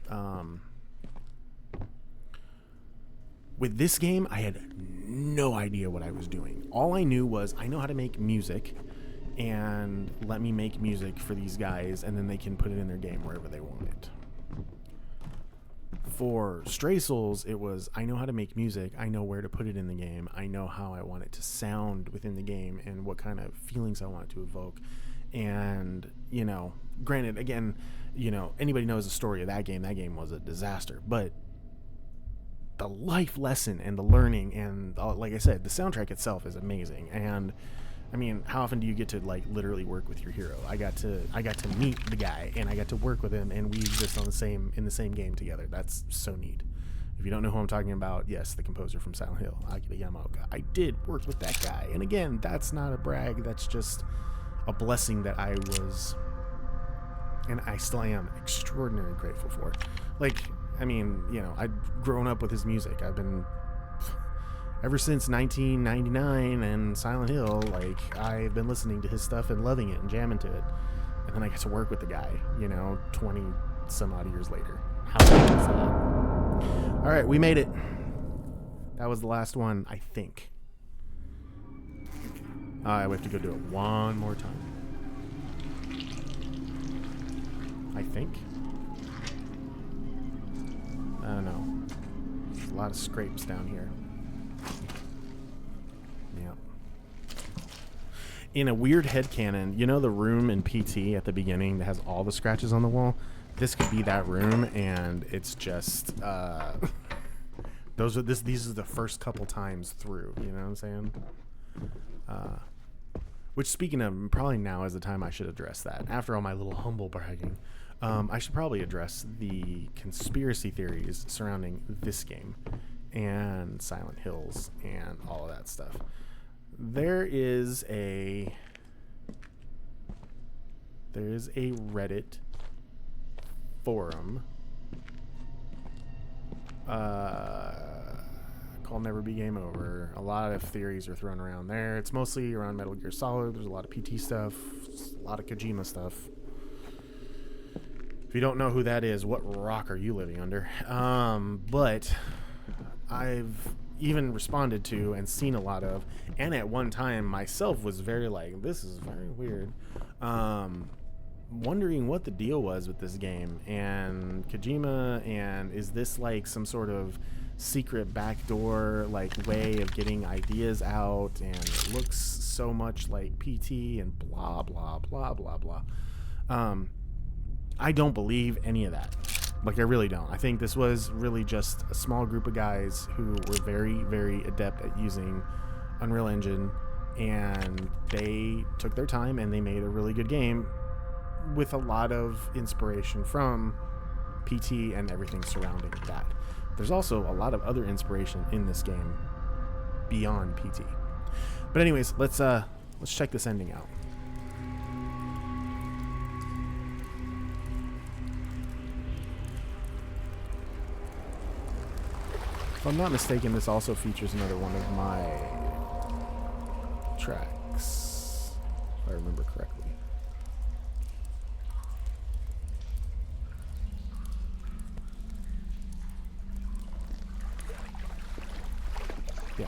this game, I had no idea what I was doing. All I knew was I know how to make music, and let me make music for these guys, and then they can put it in their game wherever they want it. For Stray Souls, it was I know how to make music, I know where to put it in the game, I know how I want it to sound within the game and what kind of feelings I want it to evoke. And, you know, granted, again, you know, anybody knows the story of that game was a disaster, but the life lesson and the learning and, like I said, the soundtrack itself is amazing. And I mean, how often do you get to like literally work with your hero? I got to meet the guy, and I got to work with him, and we exist in the same game together. That's so neat. If you don't know who I'm talking about, yes, the composer from Silent Hill, Akira Yamaoka. I did work with that guy, and again, that's not a brag. That's just a blessing that I was, and I still am, extraordinarily grateful for. Like, I mean, you know, I'd grown up with his music. I've been ever since 1999 and Silent Hill, like, I've been listening to his stuff and loving it and jamming to it. And then I get to work with the guy, you know, 20 some odd years later. How cool is that? All right, we made it. That was the last one, I think. We have to go do it one more time. I think. I don't know. There's a lot of scrapes down here. Yep. In a weird headcanon, you know the room in PT at the beginning that has all the scratches on the wall? This could be that room, and it's just these are the first couple times through, you know what I'm saying? Which, speaking of, probably now is the time I should address that. After all my little humble bragging, I should probably address the conspiracy theories surrounding this game and Silent Hills and all of that stuff. There is a Reddit forum called Never Be Game Over. A lot of theories are thrown around there. It's mostly around Metal Gear Solid. There's a lot of PT stuff, a lot of Kojima stuff. If you don't know who that is, what rock are you living under? But I've even responded to and seen a lot of, and at one time myself was very like, this is very weird, wondering what the deal was with this game and Kojima, and is this like some sort of secret backdoor like way of getting ideas out, and it looks so much like PT and blah blah blah blah blah. I don't believe any of that. Like, I really don't. I think this was really just a small group of guys who were very, very adept at using Unreal Engine, and they took their time and they made a really good game with a lot of inspiration from PT and everything surrounding that. There's also a lot of other inspiration in this game beyond PT. But anyways, let's check this ending out. If I'm not mistaken, this also features another one of my tracks, if I remember correctly. Yeah.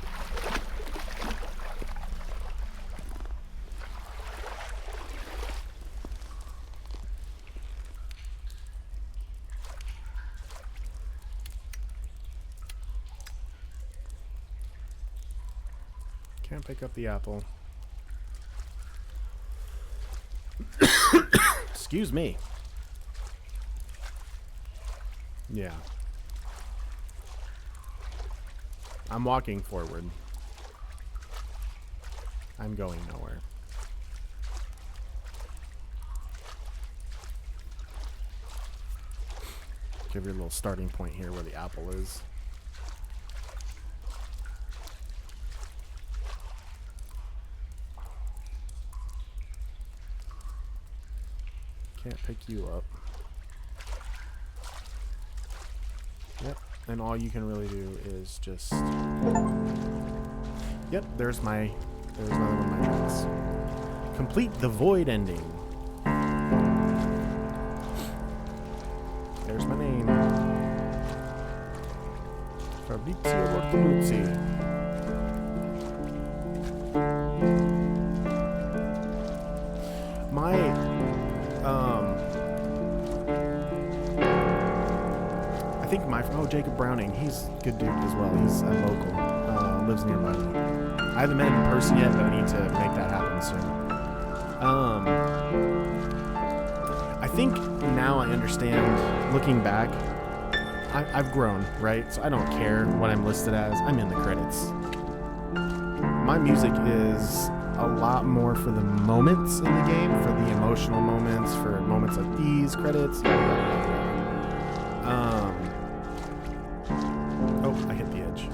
Can't pick up the apple. Excuse me. Yeah. I'm walking forward. I'm going nowhere. Give you a little starting point here where the apple is. Can't pick you up. Yep, and all you can really do is just... Yep, there's another one of my tracks. Complete the void ending. There's my name. Fabrizio Bortoluzzi. I think Jacob Browning, he's a good dude as well. He's a local, lives nearby me. I haven't met him in person yet, but I need to make that happen soon. I think now I understand, looking back, I've grown, right? So I don't care what I'm listed as. I'm in the credits. My music is a lot more for the moments in the game, for the emotional moments, for moments like these credits. Oh, I hit the edge.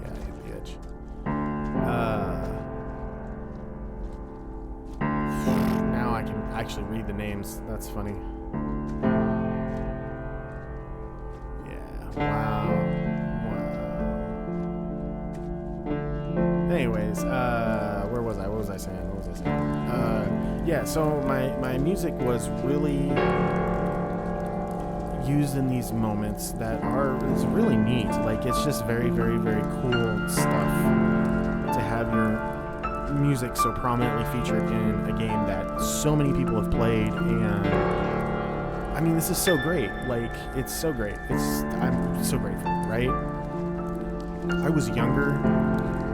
Yeah, I hit the edge. Now I can actually read the names. That's funny. Yeah, wow. Anyways, where was I? What was I saying? Yeah, so my music was really used in these moments that is really neat. Like, it's just very, very, very cool stuff to have your music so prominently featured in a game that so many people have played. And I mean, this is so great. Like, it's so great. I'm so grateful, right? I was younger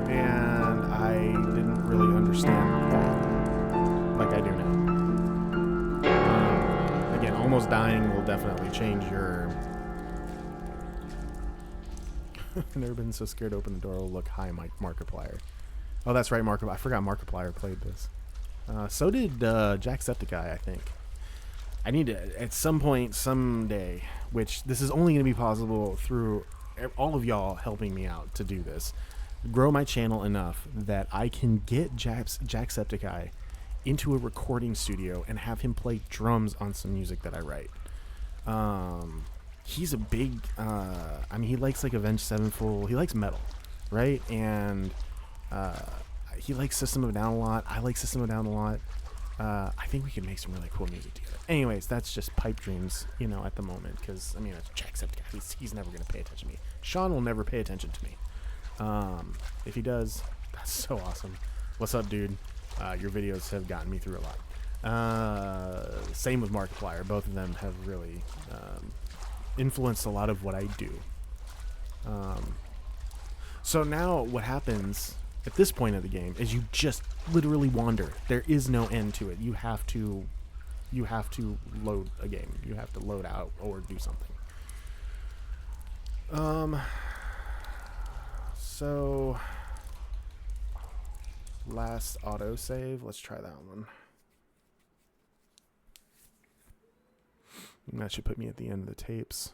and I didn't really understand that like I do now. Again, almost dying will definitely change your... I've never been so scared to open the door. Oh, look, hi, Markiplier. Oh, that's right, Markiplier. I forgot Markiplier played this. So did Jacksepticeye, I think. I need to, at some point, someday, which this is only going to be possible through all of y'all helping me out to do this, grow my channel enough that I can get Jacksepticeye into a recording studio and have him play drums on some music that I write. He's a big, I mean, he likes like Avenged Sevenfold. He likes metal, right? And he likes System of a Down a lot. I like System of a Down a lot. I think we can make some really cool music together. Anyways, that's just pipe dreams, you know, at the moment, because, I mean, it's Jacksepticeye. He's never going to pay attention to me. Sean will never pay attention to me. If he does, that's so awesome. What's up, dude? Your videos have gotten me through a lot. Same with Markiplier. Both of them have really influenced a lot of what I do. So now what happens at this point of the game is you just literally wander. There is no end to it. You have to load a game. You have to load out or do something. So last autosave. Let's try that one. And that should put me at the end of the tapes.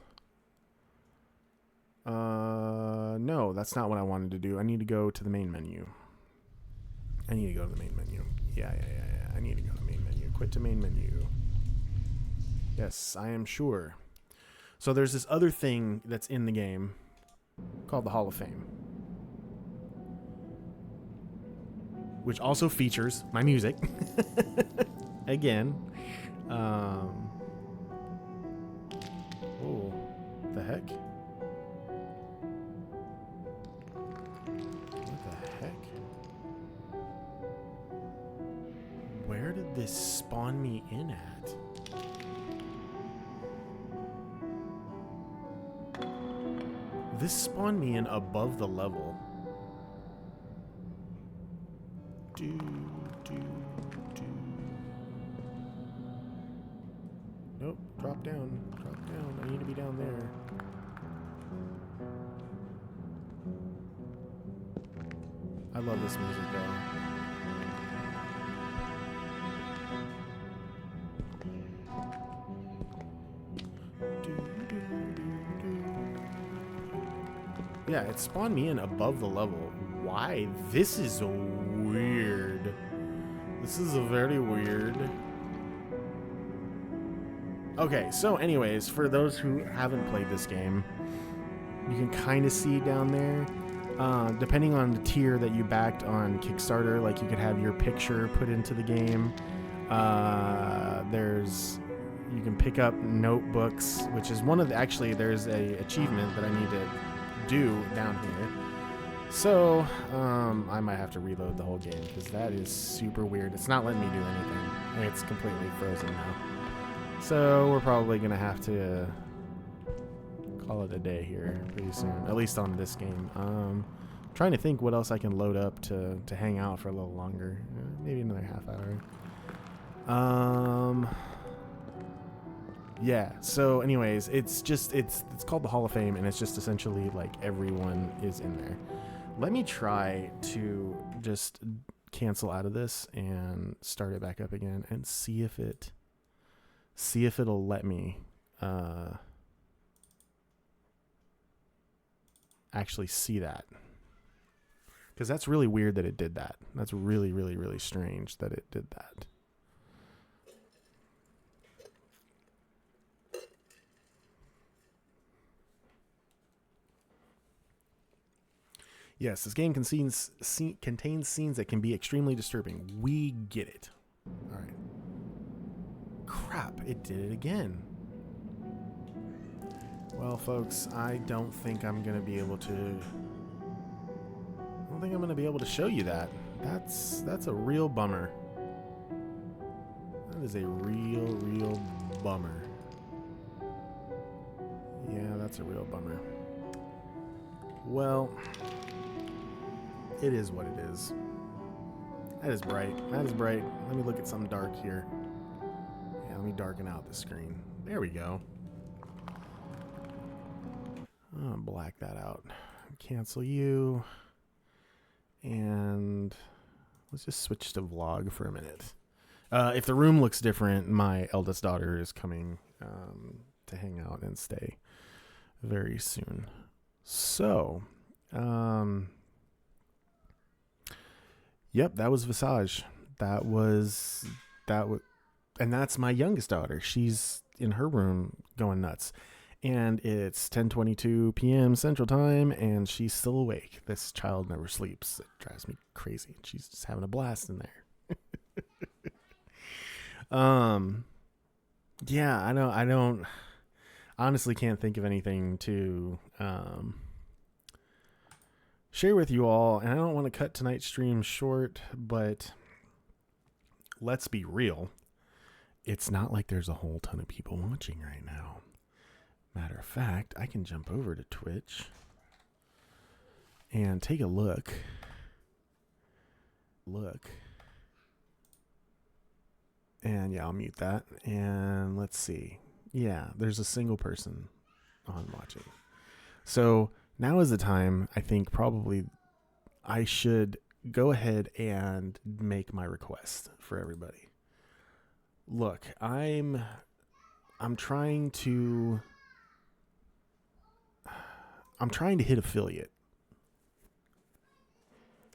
No, that's not what I wanted to do. I need to go to the main menu. Yeah. I need to go to the main menu. Quit to main menu. Yes, I am sure. So there's this other thing that's in the game called the Hall of Fame, which also features my music. Again. Oh, the heck? What the heck? Where did this spawn me in at? This spawned me in above the level. Nope, drop down. I need to be down there. I love this music though. Yeah, it spawned me in above the level. Why? This is weird. This is very weird. Okay, so anyways, for those who haven't played this game, you can kind of see down there, depending on the tier that you backed on Kickstarter, like you could have your picture put into the game. You can pick up notebooks, which is one of the, actually there's a achievement that I need to do down here. So I might have to reload the whole game because that is super weird. It's not letting me do anything. It's completely frozen now. So we're probably gonna have to call it a day here pretty soon, at least on this game. Trying to think what else I can load up to hang out for a little longer. Maybe another half hour. Yeah, so anyways, it's called the Hall of Fame, and it's just essentially like everyone is in there. Let me try to just cancel out of this and start it back up again and see if it'll let me actually see that. Because that's really weird that it did that. That's really, really, really strange that it did that. Yes, this game contains scenes that can be extremely disturbing. We get it. All right. Crap, it did it again. Well, folks, I don't think I'm going to be able to show you that. That's a real bummer. That is a real bummer. Yeah, that's a real bummer. Well, it is what it is. That is bright. That is bright. Let me look at something dark here. Yeah, let me darken out the screen. There we go. I'll black that out. Cancel you. And let's just switch to vlog for a minute. If the room looks different, my eldest daughter is coming to hang out and stay very soon. So, yep, that was Visage. And that's my youngest daughter. She's in her room going nuts. And it's 10:22 p.m. Central Time, and she's still awake. This child never sleeps. It drives me crazy. She's just having a blast in there. Yeah, I don't honestly can't think of anything to share with you all, and I don't want to cut tonight's stream short, but let's be real. It's not like there's a whole ton of people watching right now. Matter of fact, I can jump over to Twitch and take a look. And yeah, I'll mute that. And let's see. Yeah, there's a single person on watching. So now is the time, I think probably I should go ahead and make my request for everybody. Look, I'm trying to hit affiliate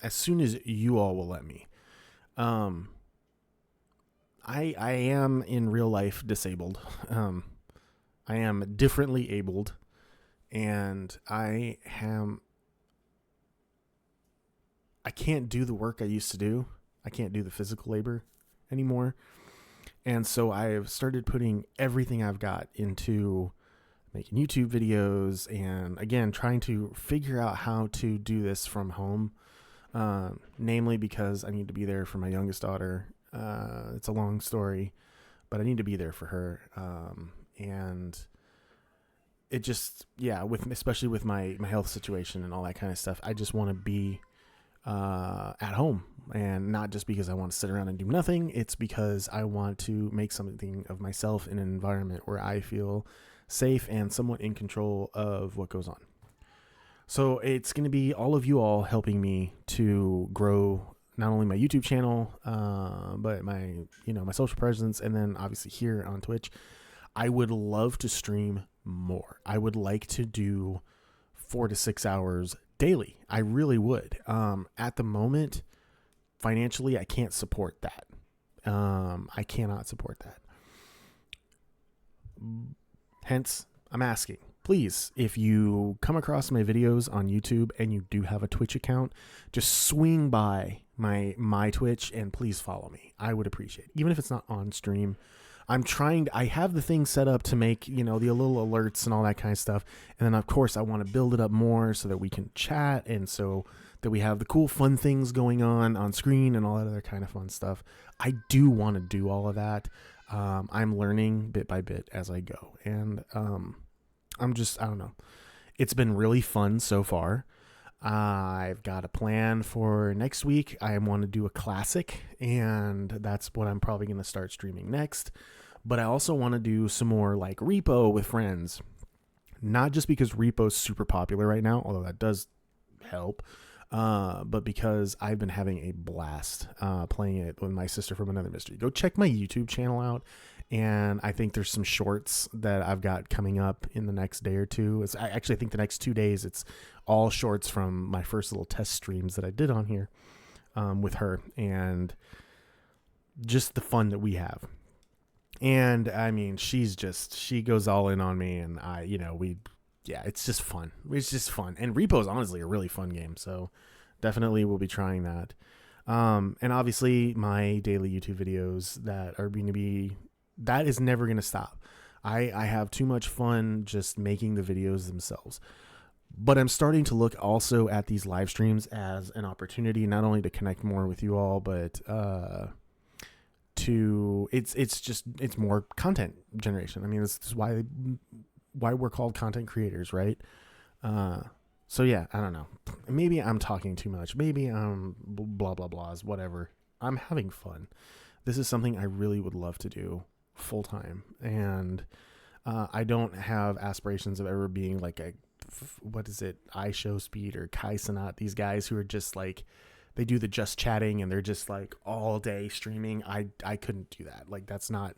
as soon as you all will let me. I am in real life disabled. I am differently abled, and I can't do the work I used to do. I can't do the physical labor anymore. And so I've started putting everything I've got into making YouTube videos, and again, trying to figure out how to do this from home, namely because I need to be there for my youngest daughter. It's a long story, but I need to be there for her. And it just, yeah, especially with my health situation and all that kind of stuff, I just want to be at home, and not just because I want to sit around and do nothing. It's because I want to make something of myself in an environment where I feel safe and somewhat in control of what goes on. So it's going to be all of you all helping me to grow not only my YouTube channel, but my, my social presence. And then obviously here on Twitch, I would love to stream more. I would like to do 4 to 6 hours daily. I really would. At the moment, financially, I can't support that. I cannot support that. Hence, I'm asking, please, if you come across my videos on YouTube and you do have a Twitch account, just swing by my Twitch and please follow me. I would appreciate it. Even if it's not on stream. I have the thing set up to make, the little alerts and all that kind of stuff. And then of course I want to build it up more so that we can chat and so that we have the cool, fun things going on screen and all that other kind of fun stuff. I do want to do all of that. I'm learning bit by bit as I go. And, I don't know. It's been really fun so far. I've got a plan for next week. I want to do a classic, and that's what I'm probably going to start streaming next. But I also want to do some more like Repo with friends. Not just because Repo's super popular right now, although that does help, but because I've been having a blast playing it with my sister from Another Mystery. Go check my YouTube channel out. And I think there's some shorts that I've got coming up in the next day or two. I actually think the next 2 days, it's all shorts from my first little test streams that I did on here with her. And just the fun that we have. And I mean, she goes all in on me. And it's just fun. It's just fun. And Repo is honestly a really fun game. So definitely we'll be trying that. And obviously my daily YouTube videos that are going to be... That is never going to stop. I have too much fun just making the videos themselves. But I'm starting to look also at these live streams as an opportunity, not only to connect more with you all, but it's more content generation. I mean, this is why we're called content creators, right? So yeah, I don't know. Maybe I'm talking too much. Maybe I'm blah, blah, blahs, whatever. I'm having fun. This is something I really would love to do full time. And I don't have aspirations of ever being like iShowSpeed or Kai Sanat, these guys who are just like, they do the just chatting and they're just like all day streaming. I couldn't do that. Like that's not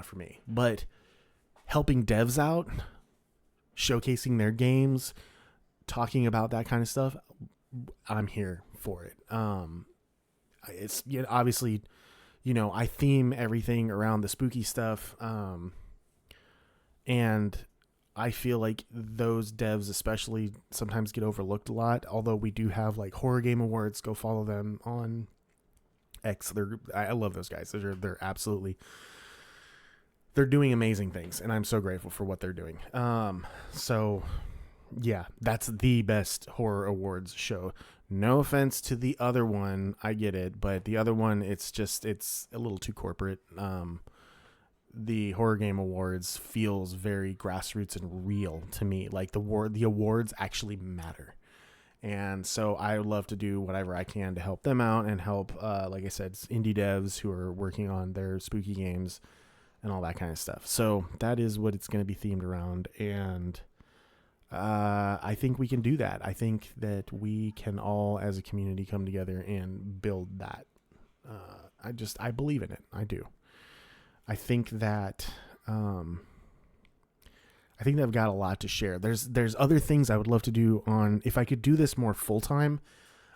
for me. But helping devs out, showcasing their games, talking about that kind of stuff, I'm here for it. It's obviously, I theme everything around the spooky stuff. And I feel like those devs especially sometimes get overlooked a lot. Although we do have like Horror Game Awards, go follow them on X. I love those guys. They're absolutely, they're doing amazing things. And I'm so grateful for what they're doing. So yeah, that's the best horror awards show. No offense to the other one, I get it, but the other one, it's a little too corporate. The Horror Game Awards feels very grassroots and real to me. Like the awards actually matter. And so I love to do whatever I can to help them out and help, like I said, indie devs who are working on their spooky games and all that kind of stuff. So that is what it's going to be themed around. And I think we can do that. I think that we can all as a community come together and build that. I believe in it. I do. I think that I've got a lot to share. There's other things I would love to do on, if I could do this more full time,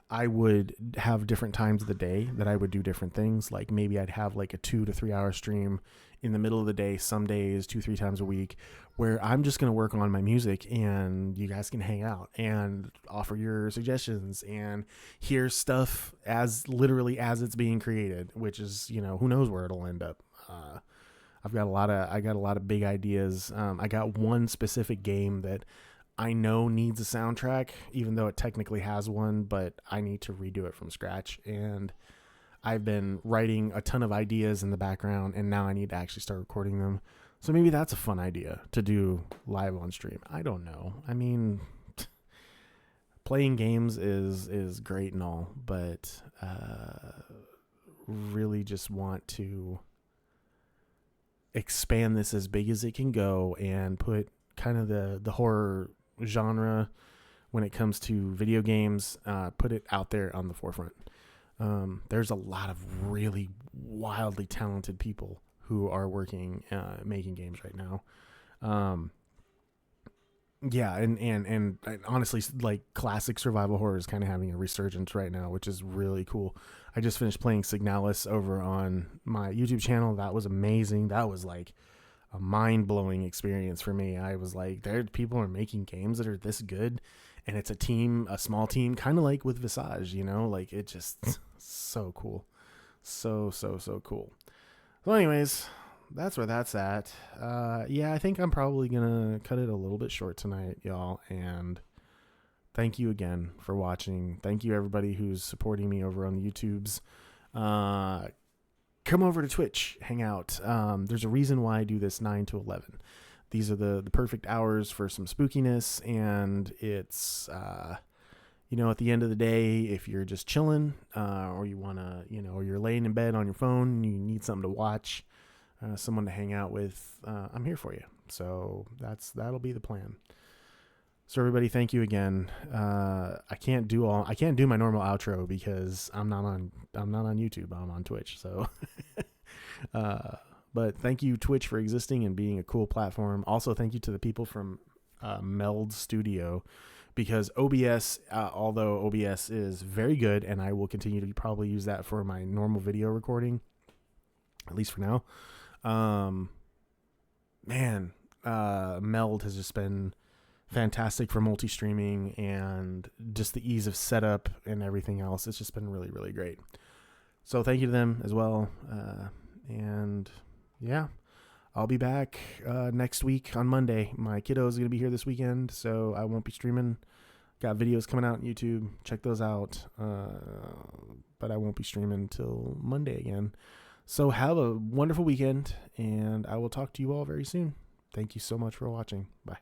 I would have different times of the day that I would do different things. Like maybe I'd have like a 2 to 3 hour stream in the middle of the day, some days 2-3 times a week, where I'm just going to work on my music and you guys can hang out and offer your suggestions and hear stuff literally as it's being created, which is, who knows where it'll end up. I got a lot of big ideas. I got one specific game that I know needs a soundtrack, even though it technically has one, but I need to redo it from scratch. And I've been writing a ton of ideas in the background, and now I need to actually start recording them. So maybe that's a fun idea to do live on stream. I don't know. I mean, playing games is great and all, but really just want to expand this as big as it can go and put kind of the horror genre when it comes to video games, put it out there on the forefront. There's a lot of really wildly talented people who are working, making games right now. Yeah, and honestly, like, classic survival horror is kind of having a resurgence right now, which is really cool. I just finished playing Signalis over on my YouTube channel. That was amazing. That was like a mind-blowing experience for me. I was like, people are making games that are this good, and it's a small team, kind of like with Visage, like, it just so cool. So cool. So anyways, that's where that's at. Yeah, I think I'm probably gonna cut it a little bit short tonight, y'all, and thank you again for watching. Thank you everybody who's supporting me over on the YouTubes. Come over to Twitch, hang out. There's a reason why I do this 9 to 11. These are the perfect hours for some spookiness, and it's at the end of the day, if you're just chilling, or you wanna, or you're laying in bed on your phone and you need something to watch, someone to hang out with, I'm here for you. So that'll be the plan. So everybody, thank you again. I can't do my normal outro because I'm not on YouTube. I'm on Twitch. So, but thank you, Twitch, for existing and being a cool platform. Also, thank you to the people from Meld Studio, because OBS, although OBS is very good, and I will continue to probably use that for my normal video recording, at least for now. Meld has just been fantastic for multi-streaming and just the ease of setup and everything else. It's just been really, really great. So thank you to them as well. And yeah, I'll be back next week on Monday. My kiddo is going to be here this weekend, so I won't be streaming. Got videos coming out on YouTube. Check those out. But I won't be streaming till Monday again. So have a wonderful weekend, and I will talk to you all very soon. Thank you so much for watching. Bye.